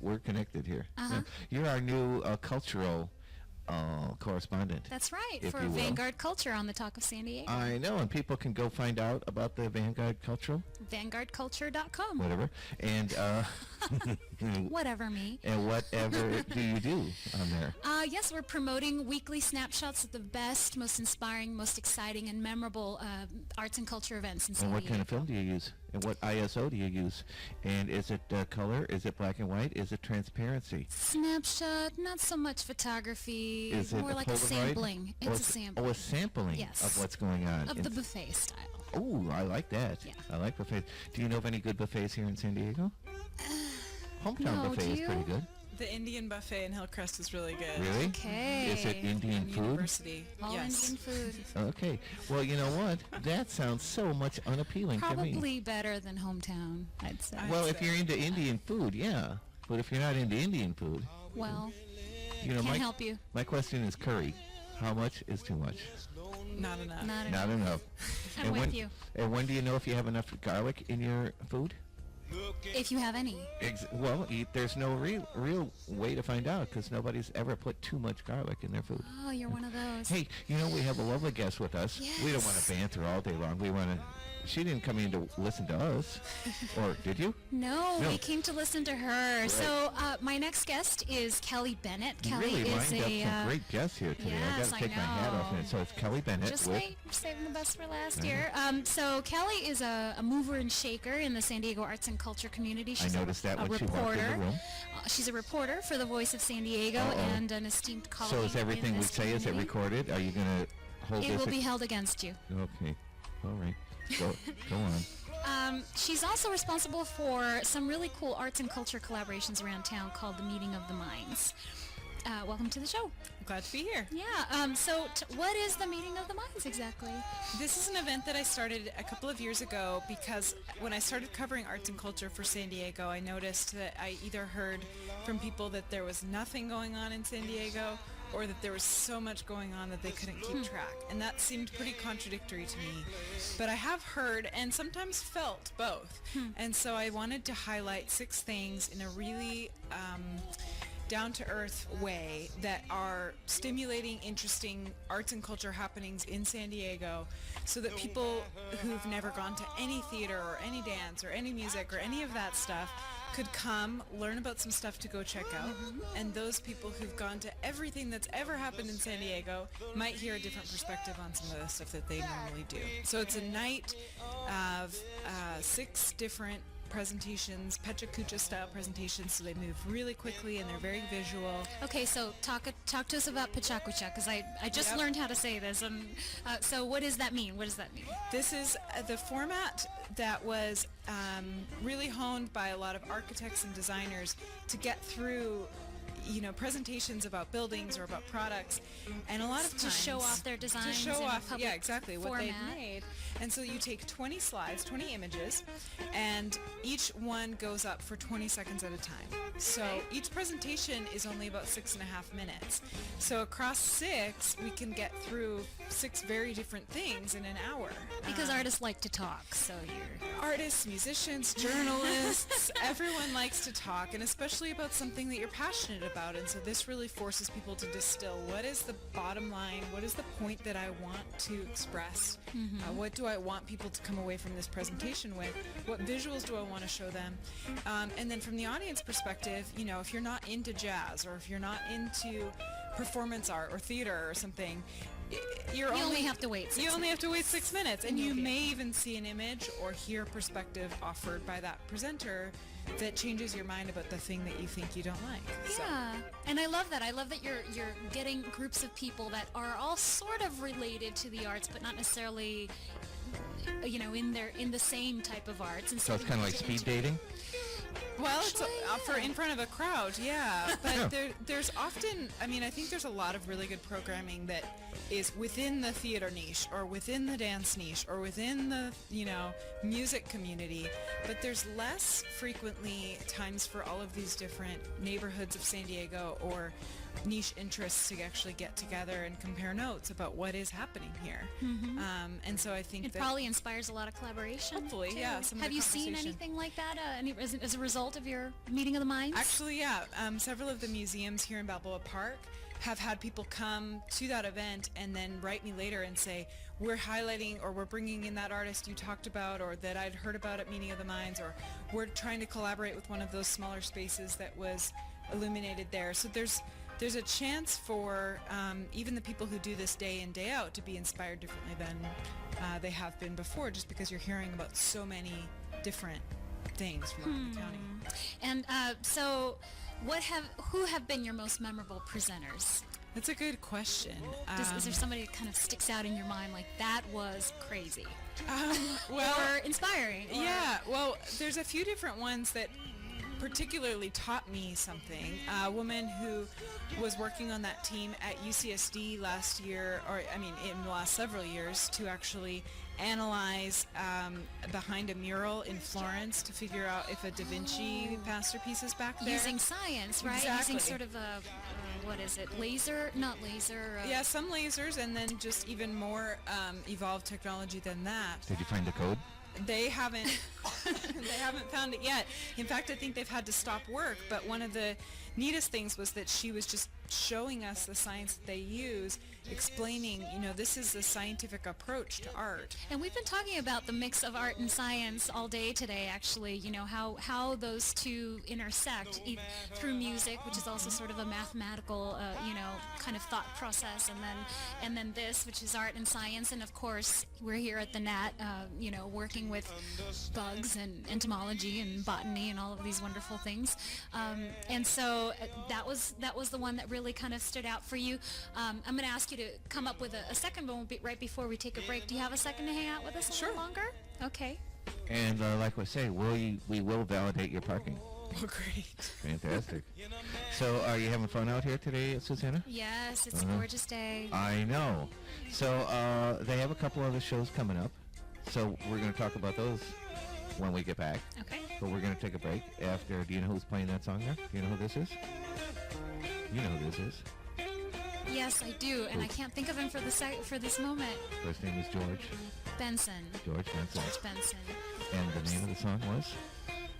S2: We're connected here.
S3: Uh-huh.
S2: You're our new cultural correspondent.
S3: That's right,
S2: if
S3: for
S2: you will.
S3: Vanguard Culture on the Talk of San Diego.
S2: I know, and people can go find out about the Vanguard Cultural.
S3: VanguardCulture.com.
S2: Whatever. And
S3: whatever me.
S2: And whatever do you do on there?
S3: Yes, we're promoting weekly snapshots of the best, most inspiring, most exciting, and memorable arts and culture events in San
S2: And
S3: Diego.
S2: what kind of film do you use? And what ISO do you use? And is it color? Is it black and white? Is it transparency?
S3: Snapshot, not so much photography,
S2: Is it
S3: more like a
S2: Polaroid?
S3: sampling. It's a sampling.
S2: Oh, a sampling
S3: Yes.
S2: of what's going on.
S3: Of the buffet style.
S2: Oh, I like that.
S3: Yeah.
S2: I like buffets. Do you know of any good buffets here in San Diego? Hometown
S3: no,
S2: buffet
S3: do
S2: is
S3: you?
S2: pretty good.
S19: The Indian buffet in Hillcrest is really good.
S2: Really?
S3: Okay.
S2: Is it Indian food?
S19: University.
S3: All
S19: yes.
S3: Indian food.
S2: Okay. Well, you know what? That sounds so much unappealing to me.
S3: Probably better than hometown, I'd say.
S2: Well, if you're into Indian food, yeah. But if you're not into Indian food,
S3: Well,
S2: you know,
S3: can't help you.
S2: My question is curry. How much is too much?
S19: Not enough.
S3: Not enough. I'm
S2: and
S3: with
S2: when,
S3: you.
S2: And when do you know if you have enough garlic in your food?
S3: If you have any.
S2: There's no real way to find out because nobody's ever put too much garlic in their food.
S3: Oh, you're one of those.
S2: Hey, you know, we have a lovely guest with us. We don't want
S3: Yes.
S2: to banter all day long. We want to... She didn't come in to listen to us. Or did you?
S3: No, we came to listen to her.
S2: Right.
S3: So my next guest is Kelly Bennett. Kelly
S2: really
S3: is
S2: lined
S3: a...
S2: up some great guests here today. I
S3: yes,
S2: got to take my hat off.
S3: know.
S2: And so it's Kelly Bennett
S3: Just
S2: with...
S3: wait, we're saving the best for last here. So Kelly is a mover and shaker in the San Diego arts and culture community. She's
S2: I noticed that
S3: a
S2: when she walked in the room.
S3: She's a reporter for the Voice of San Diego and an esteemed colleague.
S2: So is everything
S3: in
S2: we
S3: this
S2: say, is it
S3: community.
S2: recorded? Are you going to hold this?
S3: It will be held against you.
S2: Okay. All right. Go on.
S3: She's also responsible for some really cool arts and culture collaborations around town called the Meeting of the Minds. Welcome to the show.
S19: Glad to be here.
S3: Yeah. So what is the Meeting of the Minds exactly?
S19: This is an event that I started a couple of years ago because when I started covering arts and culture for San Diego, I noticed that I either heard from people that there was nothing going on in San Diego or that there was so much going on that they couldn't keep track. And that seemed pretty contradictory to me. But I have heard and sometimes felt both. And so I wanted to highlight 6 things in a really down-to-earth way that are stimulating, interesting arts and culture happenings in San Diego, so that people who've never gone to any theater or any dance or any music or any of that stuff could come, learn about some stuff to go check out, and those people who've gone to everything that's ever happened in San Diego might hear a different perspective on some of the stuff that they normally do. So it's a night of 6 different presentations, Pecha Kucha style presentations, so they move really quickly and they're very visual.
S3: Okay, so talk to us about Pecha Kucha, because I just learned how to say this. And so what does that mean? What does that mean?
S19: This is the format that was really honed by a lot of architects and designers to get through presentations about buildings or about products, and a lot of times
S3: to show off their designs,
S19: to show
S3: in a
S19: off
S3: public
S19: exactly
S3: format.
S19: what they've made. And so you take 20 slides, 20 images, and each one goes up for 20 seconds at a time. So each presentation is only about 6.5 minutes. So across 6, we can get through 6 very different things in an hour.
S3: Because artists like to talk, so you're...
S19: Artists, musicians, journalists, everyone likes to talk, and especially about something that you're passionate about. And so this really forces people to distill, what is the bottom line, what is the point that I want to express, what do I want people to come away from this presentation with, what visuals do I want to show them, and then from the audience perspective, if you're not into jazz or if you're not into performance art or theater or something, you
S3: only have to wait
S19: 6 minutes, and you may even see an image or hear perspective offered by that presenter that changes your mind about the thing that you think you don't like.
S3: Yeah, and I love that. I love that you're getting groups of people that are all sort of related to the arts, but not necessarily, in the same type of arts. And
S2: So it's kind of like speed dating?
S19: Well, it's for in front of a crowd, yeah. But there's often, I think there's a lot of really good programming that is within the theater niche or within the dance niche or within the, music community. But there's less frequently times for all of these different neighborhoods of San Diego or niche interests to actually get together and compare notes about what is happening here. And so I think
S3: it probably inspires a lot of collaboration.
S19: Hopefully,
S3: too.
S19: yeah.
S3: Have you seen anything like that as a result of your meeting of the minds?
S19: Actually, yeah. Several of the museums here in Balboa Park have had people come to that event and then write me later and say, we're highlighting or we're bringing in that artist you talked about or that I'd heard about at Meeting of the Minds, or we're trying to collaborate with one of those smaller spaces that was illuminated there. So there's a chance for even the people who do this day in, day out to be inspired differently than they have been before, just because you're hearing about so many different things from around the county.
S3: And so who have been your most memorable presenters?
S19: That's a good question.
S3: Is there somebody that kind of sticks out in your mind, like that was crazy?
S19: Well,
S3: or inspiring?
S19: Yeah, well, there's a few different ones that particularly taught me something. A woman who was working on that team at UCSD last year, in the last several years, to actually analyze behind a mural in Florence to figure out if a Da Vinci masterpiece is back there.
S3: Using science, right?
S19: Exactly.
S3: Using sort of a, what is it, not laser.
S19: Yeah, some lasers, and then just even more evolved technology than that.
S2: Did you find the code?
S19: They haven't found it yet. In fact, I think they've had to stop work, but one of the neatest things was that she was just showing us the science that they use, explaining, this is the scientific approach to art.
S3: And we've been talking about the mix of art and science all day today, actually, how those two intersect through music, which is also sort of a mathematical, kind of thought process, and then this, which is art and science. And of course, we're here at the NAT, working with bugs and entomology and botany and all of these wonderful things. And so that was the one that really kind of stood out for you. I'm going to ask you to come up with a second one right before we take a break. Do you have a second to hang out with us a little longer? Okay.
S2: And like we say, we will validate your parking.
S19: Oh, great.
S2: Fantastic. So are you having fun out here today, Susanna?
S3: Yes, it's a gorgeous day.
S2: I know. So they have a couple other shows coming up. So we're going to talk about those when we get back.
S3: Okay.
S2: But we're going to take a break after. Do you know who's playing that song there? Do you know who this is? You know who this is.
S3: Yes, I do, and I can't think of him for this moment.
S2: First name is George.
S3: Benson.
S2: George Benson.
S3: George Benson.
S2: And the name of the song was?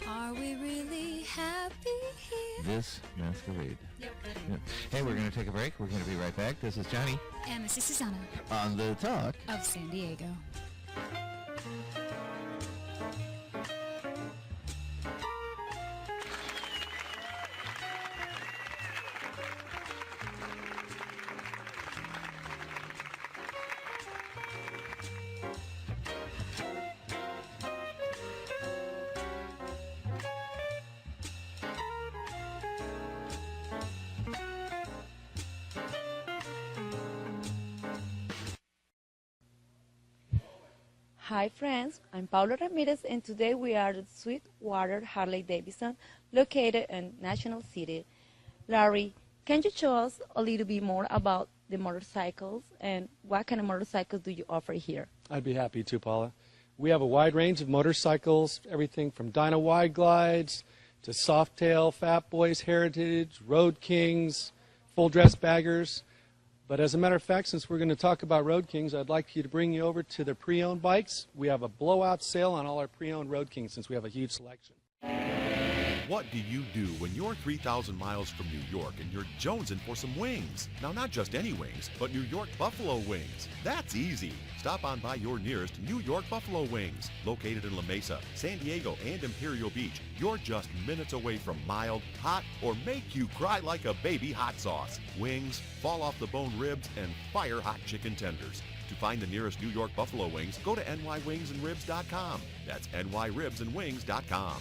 S3: Are we really happy here?
S2: This Masquerade.
S3: Yep.
S2: Yeah. Hey, we're going to take a break. We're going to be right back. This is Johnny.
S3: And this is Susanna.
S2: On the Talk
S3: of San Diego.
S10: Hi friends, I'm Paula Ramirez and today we are at Sweetwater Harley Davidson located in National City. Larry, can you show us a little bit more about the motorcycles and what kind of motorcycles do you offer here?
S11: I'd be happy to, Paula. We have a wide range of motorcycles, everything from Dyna Wide Glides to Softail, Fat Boys, Heritage, Road Kings, full dress baggers. But as a matter of fact, since we're going to talk about Road Kings, I'd like you to bring you over to the pre-owned bikes. We have a blowout sale on all our pre-owned Road Kings since we have a huge selection.
S5: What do you do when you're 3,000 miles from New York and you're jonesing for some wings? Now, not just any wings, but New York Buffalo Wings. That's easy. Stop on by your nearest New York Buffalo Wings. Located in La Mesa, San Diego, and Imperial Beach, you're just minutes away from mild, hot, or make you cry like a baby hot sauce. Wings, fall-off-the-bone ribs, and fire-hot chicken tenders. To find the nearest New York Buffalo Wings, go to nywingsandribs.com. That's nyribsandwings.com.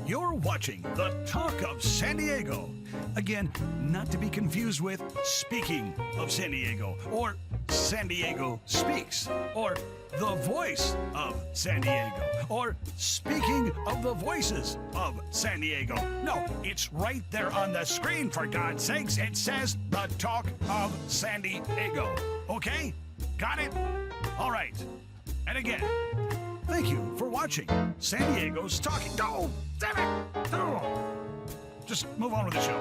S4: You're watching The Talk of San Diego. Again, not to be confused with Speaking of San Diego, or San Diego Speaks, or The Voice of San Diego, or Speaking of the Voices of San Diego. No, it's right there on the screen, for God's sakes. It says The Talk of San Diego. Okay? Got it? All right. And again, thank you for watching San Diego's Talking. Oh, damn it! Oh. Just move on with the show.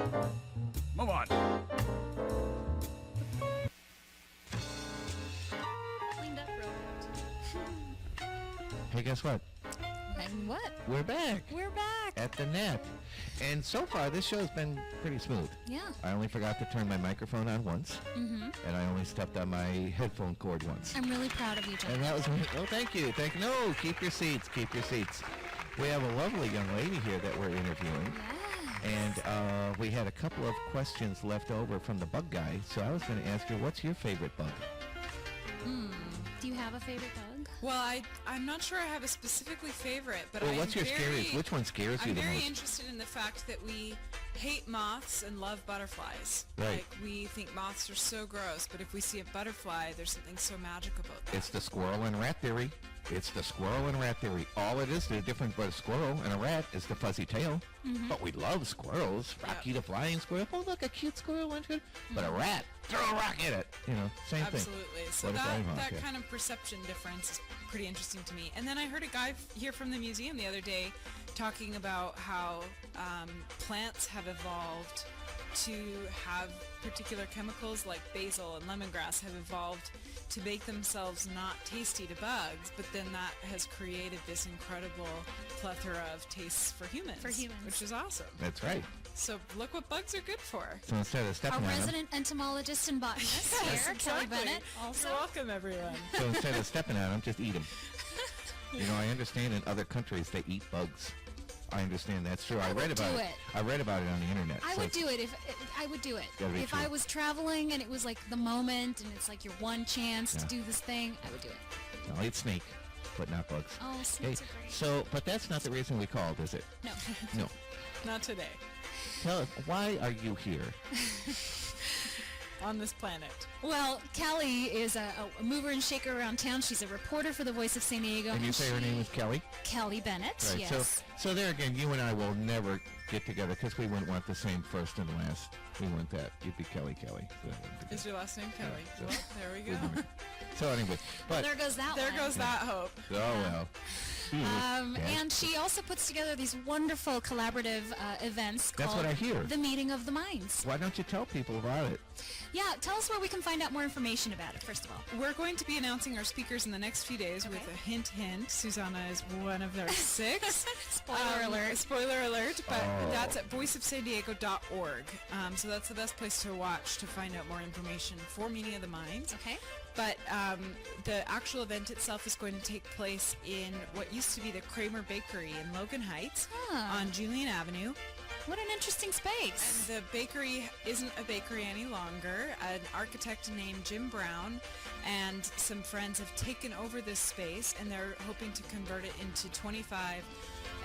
S4: Move on.
S3: Cleaned up real good.
S2: Hey, guess what?
S3: And what?
S2: We're back.
S3: We're back.
S2: At the NAT. And so far, this show's been pretty smooth.
S3: Yeah.
S2: I only forgot to turn my microphone on once.
S3: Mm-hmm.
S2: And I only stepped on my headphone cord once.
S3: I'm really proud of you, John.
S2: And that was, oh, thank you. Thank you. No, keep your seats. Keep your seats. We have a lovely young lady here that we're interviewing.
S3: Yes.
S2: And we had a couple of questions left over from the bug guy. So I was going to ask her, what's your favorite bug?
S3: Do you have a favorite bug?
S19: Well, I'm not sure I have a specifically favorite, but
S2: Well, what's your scariest? Which one scares you
S19: I'm
S2: the
S19: very
S2: most?
S19: interested in the fact that we hate moths and love butterflies.
S2: Right.
S19: Like, we think moths are so gross, but if we see a butterfly, there's something so magic about that.
S2: It's the squirrel and rat theory. It's the squirrel and rat theory. All it is, the difference but a squirrel and a rat is the fuzzy tail.
S3: Mm-hmm.
S2: But we love squirrels. Rocky the flying squirrel. Oh, look, a cute squirrel. But a rat, throw a rock at it. You know, same thing.
S19: Absolutely. So
S2: What a flying hawk,
S19: that
S2: yeah.
S19: kind of perception difference is pretty interesting to me. And then I heard a guy here from the museum the other day talking about how plants have evolved to have particular chemicals like basil and lemongrass have evolved to make themselves not tasty to bugs, but then that has created this incredible plethora of tastes for humans. Which is awesome.
S2: That's right.
S19: So look what bugs are good for.
S2: So instead of
S3: Our
S2: stepping on them,
S3: resident entomologist and botanist here, Kelly Bennett. Also,
S19: You're welcome, everyone.
S2: so instead of stepping on them, just eat them. You know, I understand in other countries they eat bugs. I understand that's true. I read about
S3: do
S2: it.
S3: it.
S2: I read about it on the internet.
S3: I
S2: so
S3: would do it if I would do it.
S2: Gotta be
S3: If
S2: true.
S3: I was traveling and it was like the moment and it's like your one chance to
S2: Yeah.
S3: do this thing, I would do it.
S2: I'll eat snake, but not bugs.
S3: Oh,
S2: Hey,
S3: snakes are great.
S2: so, but that's not the reason we called, is it?
S3: No.
S2: No.
S19: Not today.
S2: Tell us, why are you here?
S19: on this planet.
S3: Well, Callie is a mover and shaker around town. She's a reporter for the Voice of San Diego.
S2: And you say her name is Kelly?
S3: Kelly Bennett,
S2: Right.
S3: yes.
S2: So there again, you and I will never get together because we wouldn't want the same first and last. We want that. You'd be Kelly. So that wouldn't be
S19: Is your last name Kelly?
S2: so-
S19: Well, there we go.
S2: So anyway, but
S3: There goes that
S19: There
S3: one.
S19: goes that hope.
S2: oh well.
S3: And she also puts together these wonderful collaborative events
S2: That's
S3: called
S2: what I hear.
S3: The Meeting of the Minds.
S2: Why don't you tell people about it?
S3: Yeah, tell us where we can find out more information about it, first of all.
S19: We're going to be announcing our speakers in the next few days with a hint. Susanna is one of their 6.
S3: Spoiler alert.
S19: Spoiler alert, but
S2: Oh.
S19: that's at voiceofsandiego.org. So that's the best place to watch to find out more information for Meeting of the Minds.
S3: Okay.
S19: But the actual event itself is going to take place in what used to be the Kramer Bakery in Logan Heights on Julian Avenue.
S3: What an interesting space.
S19: And the bakery isn't a bakery any longer. An architect named Jim Brown and some friends have taken over this space, and they're hoping to convert it into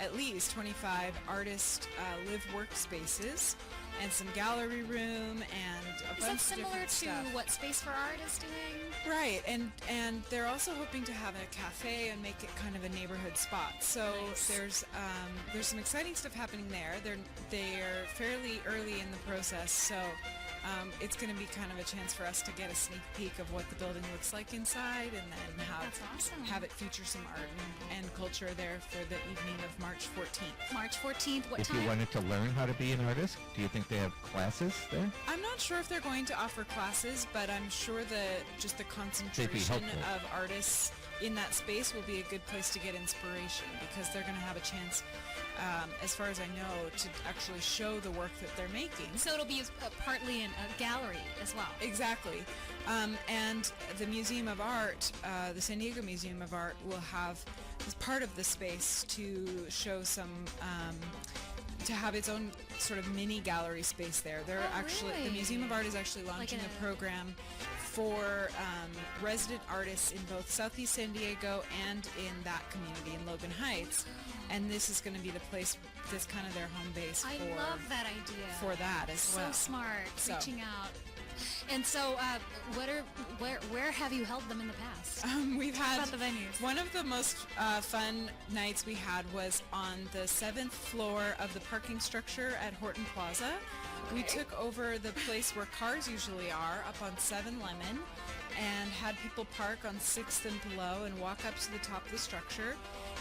S19: at least 25 artist live workspaces and some gallery room and a bunch
S3: Is that
S19: of
S3: similar
S19: different
S3: to
S19: stuff.
S3: what Space for Art is doing?
S19: Right, and they're also hoping to have a cafe and make it kind of a neighborhood spot. So there's some exciting stuff happening there. They're fairly early in the process, so it's going to be kind of a chance for us to get a sneak peek of what the building looks like inside, and then
S3: That's awesome.
S19: have it feature some art and culture there for the evening of March 14th.
S3: March 14th, what
S2: If
S3: time?
S2: you wanted to learn how to be an artist, do you think they have classes there?
S19: I'm not sure if they're going to offer classes, but I'm sure that just the concentration
S2: helpful.
S19: of artists in that space will be a good place to get inspiration, because they're going to have a chance, as far as I know, to actually show the work that they're making.
S3: So it'll be partly in a gallery as well.
S19: Exactly. And the Museum of Art, the San Diego Museum of Art, will have, as part of the space, to show some, to have its own sort of mini gallery space there. The Museum of Art is actually launching a program for resident artists in both Southeast San Diego and in that community in Logan Heights. And this is going to be the place that's kind of their home base
S3: I love that idea.
S19: for that as well.
S3: So smart,
S19: So-
S3: reaching out. And so, where have you held them in the past?
S19: We've
S3: Talk
S19: had
S3: about the venues.
S19: one of the most fun nights we had was on the 7th floor of the parking structure at Horton Plaza. We took over the place where cars usually are, up on 7 Lemon, and had people park on 6th and below and walk up to the top of the structure.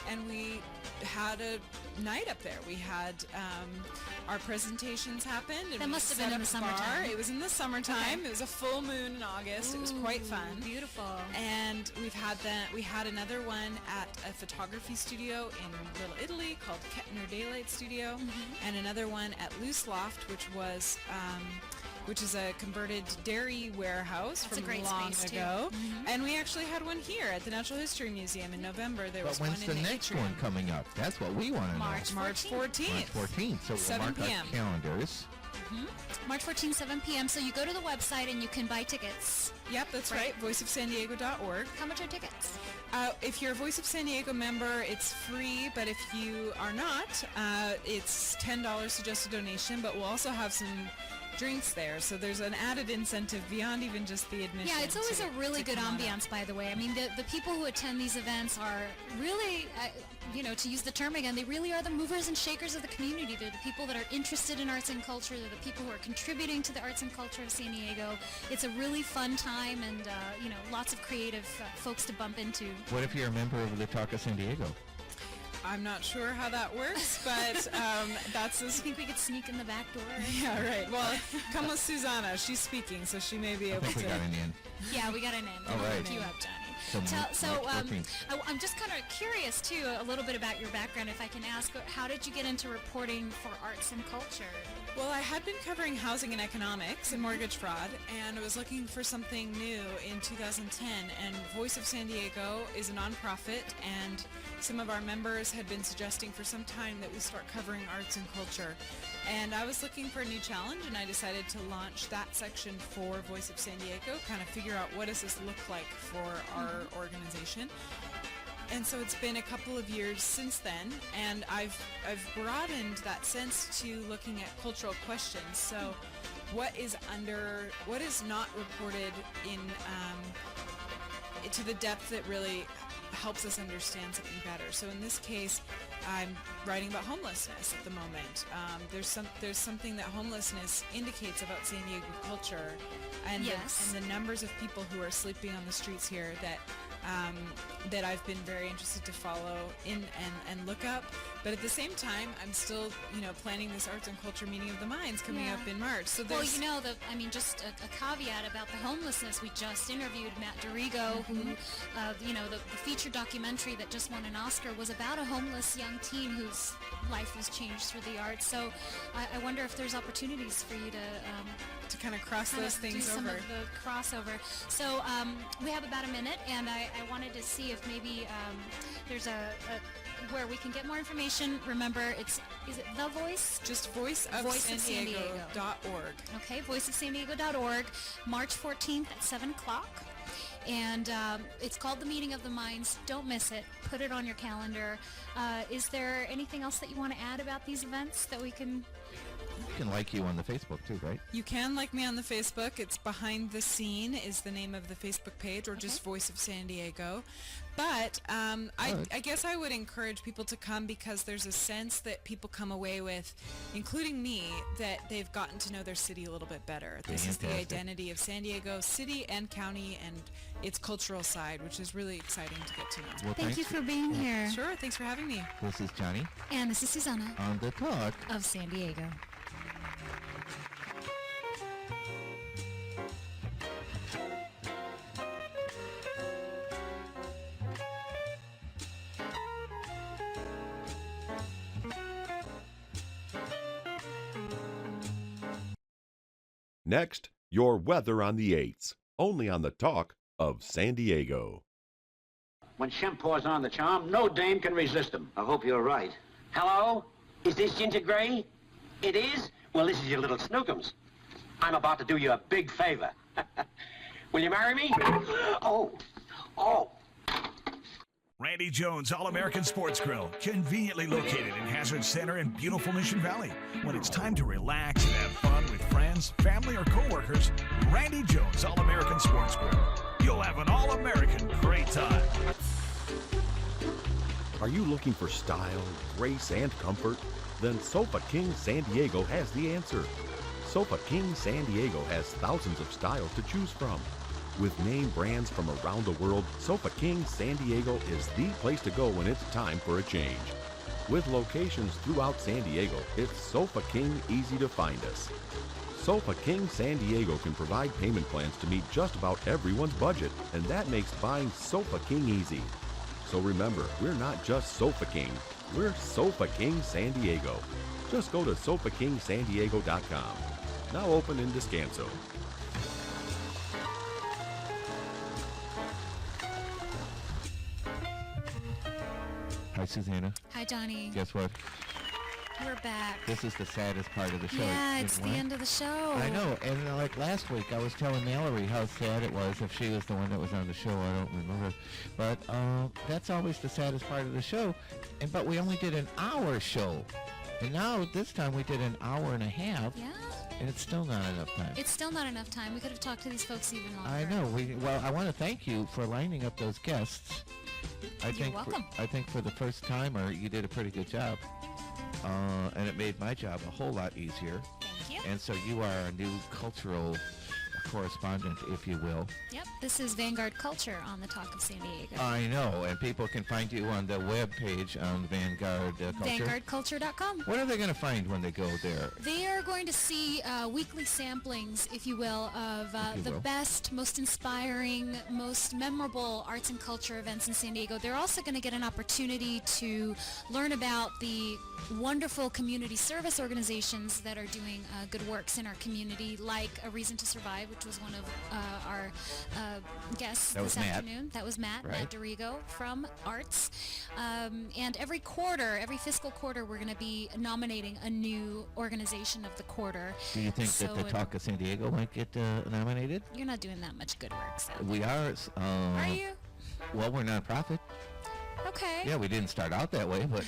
S19: And we had a night up there. We had our presentations happen. And
S3: That
S19: we
S3: must have
S19: set
S3: been in
S19: up
S3: the
S19: a bar.
S3: summertime.
S19: It was in the summertime.
S3: Okay.
S19: It was a full moon in August. It was quite fun.
S3: Beautiful.
S19: And we had another one at a photography studio in Little Italy called Kettner Daylight Studio, and another one at Loose Loft, which is a converted dairy warehouse
S3: That's a
S19: from
S3: great
S19: long
S3: space, too.
S19: ago.
S3: Mhm.
S19: And we actually had one here at the Natural History Museum in November. There
S2: But
S19: was
S2: when's
S19: one
S2: the
S19: in
S2: next
S19: atrium.
S2: one coming up? That's what we want to know.
S3: March
S19: March 14th.
S2: March 14th. So we'll
S19: 7
S2: mark
S19: p.m.
S2: our calendars.
S3: March 14th, 7 p.m. So you go to the website and you can buy tickets.
S19: Yep, that's right. voiceofsandiego.org.
S3: How much are tickets?
S19: If you're a Voice of San Diego member, it's free, but if you are not, it's $10 suggested donation, but we'll also have some drinks there, so there's an added incentive beyond even just the admission.
S3: Yeah, it's always
S19: to-
S3: a really
S19: to
S3: good
S19: come on up.
S3: ambiance, by the way. I mean, the people who attend these events are really, to use the term again, they really are the movers and shakers of the community. They're the people that are interested in arts and culture. They're the people who are contributing to the arts and culture of San Diego. It's a really fun time, and lots of creative folks to bump into.
S2: What if you're a member of the Talk of San Diego?
S19: I'm not sure how that works, but that's
S3: I think we could sneak in the back door.
S19: Yeah, right. Well, come with Susanna. She's speaking, so she may be
S2: I
S19: able
S2: think we
S19: to.
S2: got an in.
S3: Yeah, we got an in.
S2: All
S3: We'll
S2: right.
S3: hook you up, Johnny.
S2: So March 14th.
S3: I'm just kind of curious, too, a little bit about your background, if I can ask. How did you get into reporting for arts and culture?
S19: Well, I had been covering housing and economics and mortgage fraud, and I was looking for something new in 2010, and Voice of San Diego is a nonprofit, and some of our members had been suggesting for some time that we start covering arts and culture. And I was looking for a new challenge, and I decided to launch that section for Voice of San Diego, kind of figure out what does this look like for our organization. And so it's been a couple of years since then, and I've broadened that sense to looking at cultural questions. So what is not reported in to the depth that really helps us understand something better. So in this case, I'm writing about homelessness at the moment. There's something that homelessness indicates about San Diego culture, and the numbers of people who are sleeping on the streets here that I've been very interested to follow and look up. But at the same time, I'm still, planning this Arts and Culture Meeting of the Minds coming up in March. So
S3: well, just a caveat about the homelessness. We just interviewed Matt Dorigo, who, the feature documentary that just won an Oscar was about a homeless young teen whose life was changed through the arts. So I wonder if there's opportunities for you to
S19: kind of cross those things
S3: some
S19: over.
S3: Of the crossover. So we have about a minute, and I wanted to see if maybe there's a where we can get more information. Remember, is it The Voice?
S19: Just voiceofsandiego.org.
S3: Okay, voiceofsandiego.org, March 14th at 7 o'clock. And it's called the Meeting of the Minds. Don't miss it. Put it on your calendar. Is there anything else that you want to add about these events that we can...
S2: You can like you on the Facebook too, right?
S19: You can like me on the Facebook. It's Behind the Scene is the name of the Facebook page, or just Voice of San Diego. But I guess I would encourage people to come because there's a sense that people come away with, including me, that they've gotten to know their city a little bit better. This is the identity of San Diego City and County and its cultural side, which is really exciting to get to know.
S2: Well,
S3: Thank you for being here.
S19: Sure, thanks for having me.
S2: This is Johnny.
S3: And this is Susanna.
S2: On the Talk
S3: of San Diego.
S5: Next, your weather on the 8s, only on the Talk of San Diego.
S20: When Shemp pours on the charm, no dame can resist him.
S6: I hope you're right.
S20: Hello? Is this Ginger Gray? It is? Well, this is your little Snookums. I'm about to do you a big favor. Will you marry me? Oh.
S4: Randy Jones All-American Sports Grill, conveniently located in Hazard Center in beautiful Mission Valley. When it's time to relax and have fun with friends, family, or coworkers, Randy Jones All-American Sports Grill. You'll have an all-American great time.
S5: Are you looking for style, grace, and comfort? Then Sofa King San Diego has the answer. Sofa King San Diego has thousands of styles to choose from. With name brands from around the world, Sofa King San Diego is the place to go when it's time for a change. With locations throughout San Diego, it's Sofa King easy to find us. Sofa King San Diego can provide payment plans to meet just about everyone's budget, and that makes buying Sofa King easy. So remember, we're not just Sofa King, we're Sofa King San Diego. Just go to SofaKingSanDiego.com. Now open in Descanso.
S2: Hi, Susanna.
S3: Hi, Johnny.
S2: Guess what?
S3: We're back.
S2: This is the saddest part of the show.
S3: Yeah, it's the end of the show.
S2: I know, and like last week, I was telling Mallory how sad it was if she was the one that was on the show. I don't remember, but that's always the saddest part of the show. But we only did an hour show, and now this time we did an hour and a half.
S3: Yeah.
S2: And it's still not enough time.
S3: It's still not enough time. We could have talked to these folks even longer.
S2: I know. Well, I want to thank you for lining up those guests.
S3: You're welcome.
S2: I think for the first timer, you did a pretty good job. And it made my job a whole lot easier.
S3: Thank you.
S2: And so you are a new cultural correspondent, if you will.
S3: Yep, this is Vanguard Culture on the Talk of San Diego.
S2: I know, and people can find you on the web page on Vanguard Culture.
S3: VanguardCulture.com.
S2: What are they going to find when they go there?
S3: They are going to see weekly samplings, if you will, of the best, most inspiring, most memorable arts and culture events in San Diego. They're also going to get an opportunity to learn about the wonderful community service organizations that are doing good works in our community, like A Reason to Survive, which was one of our guests this afternoon. That was Matt,
S2: right.
S3: Matt Dorigo from Arts. And every fiscal quarter, we're going to be nominating a new organization of the quarter.
S2: Do you think that the Talk of San Diego might get nominated?
S3: You're not doing that much good work, so.
S2: We are.
S3: Are you?
S2: Well, we're nonprofit.
S3: Okay.
S2: Yeah, we didn't start out that way, but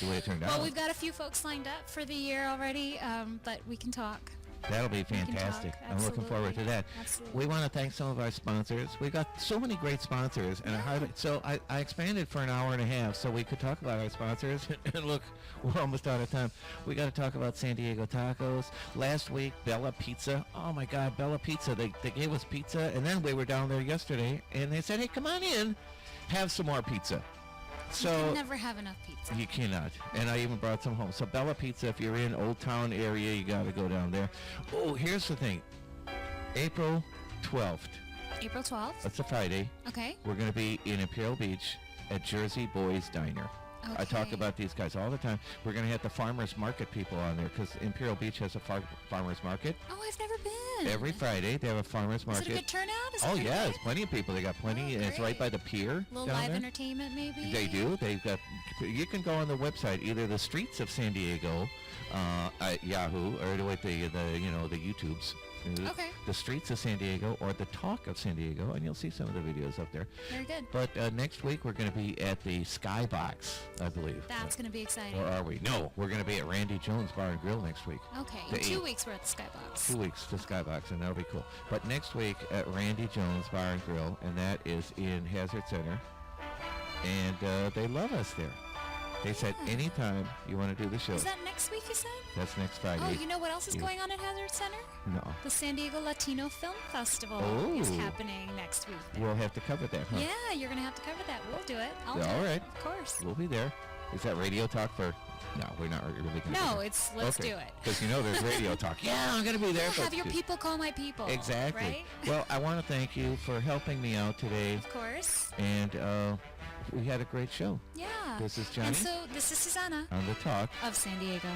S2: the way it turned out.
S3: Well, we've got a few folks lined up for the year already, but we can talk.
S2: That'll be
S3: can
S2: fantastic.
S3: talk.
S2: I'm looking forward to
S3: Absolutely.
S2: that.
S3: Absolutely.
S2: We want to thank some of our sponsors. We got so many great sponsors, and I expanded for an hour and a half so we could talk about our sponsors. And look, we're almost out of time. We got to talk about San Diego Tacos. Last week, Bella Pizza. Oh my God, Bella Pizza. They gave us pizza, and then we were down there yesterday, and they said, "Hey, come on in, have some more pizza."
S3: You can never have enough pizza.
S2: You cannot. And I even brought some home. So Bella Pizza, if you're in Old Town area, you got to go down there. Oh, here's the thing. April 12th.
S3: April 12th?
S2: That's a Friday.
S3: Okay.
S2: We're going to be in Imperial Beach at Jersey Boys Diner. I talk about these guys all the time. We're going to have the farmers market people on there because Imperial Beach has a farmers market.
S3: Oh, I've never been.
S2: Every Friday they have a farmers market.
S3: Is it a good turnout? Is it
S2: Oh
S3: pretty
S2: yeah,
S3: good?
S2: there's plenty of people. They got plenty. And it's right by the pier.
S3: A little
S2: down
S3: live
S2: there.
S3: entertainment, maybe?
S2: They do. They've got. You can go on the website, either the Streets of San Diego, at Yahoo, or with the YouTubes.
S3: Okay.
S2: The Streets of San Diego or the Talk of San Diego, and you'll see some of the videos up there.
S3: Very good.
S2: But next week we're going to be at the Skybox, I believe.
S3: That's going to be exciting.
S2: Or are we? No, we're going to be at Randy Jones Bar and Grill next week.
S3: Okay.
S2: The
S3: In 2
S2: eighth.
S3: weeks, we're at the Skybox.
S2: 2 weeks to Skybox, and that'll be cool. But next week at Randy Jones Bar and Grill, and that is in Hazard Center, and they love us there. They said anytime you want to do the show.
S3: Is that next week, you said?
S2: That's next Friday.
S3: Oh, you know what else is
S2: Yeah.
S3: going on at Hazard Center?
S2: No.
S3: The San Diego Latino Film Festival is
S2: Oh.
S3: happening next week.
S2: We'll have to cover that, huh?
S3: Yeah, you're going to have to cover that. We'll do it. I'll do
S2: All
S3: it.
S2: right.
S3: Of course.
S2: We'll be there. Is that radio talk for... No, we're not really going to
S3: No, it's let's do it.
S2: Because there's radio talk. Yeah, I'm going to be there.
S3: Have your people call my people.
S2: Exactly.
S3: Right?
S2: Well, I want to thank you for helping me out today.
S3: Of course.
S2: And we had a great show.
S3: Yeah.
S2: This is Johnny.
S3: And so this is Susanna
S2: on the Talk
S3: of San Diego.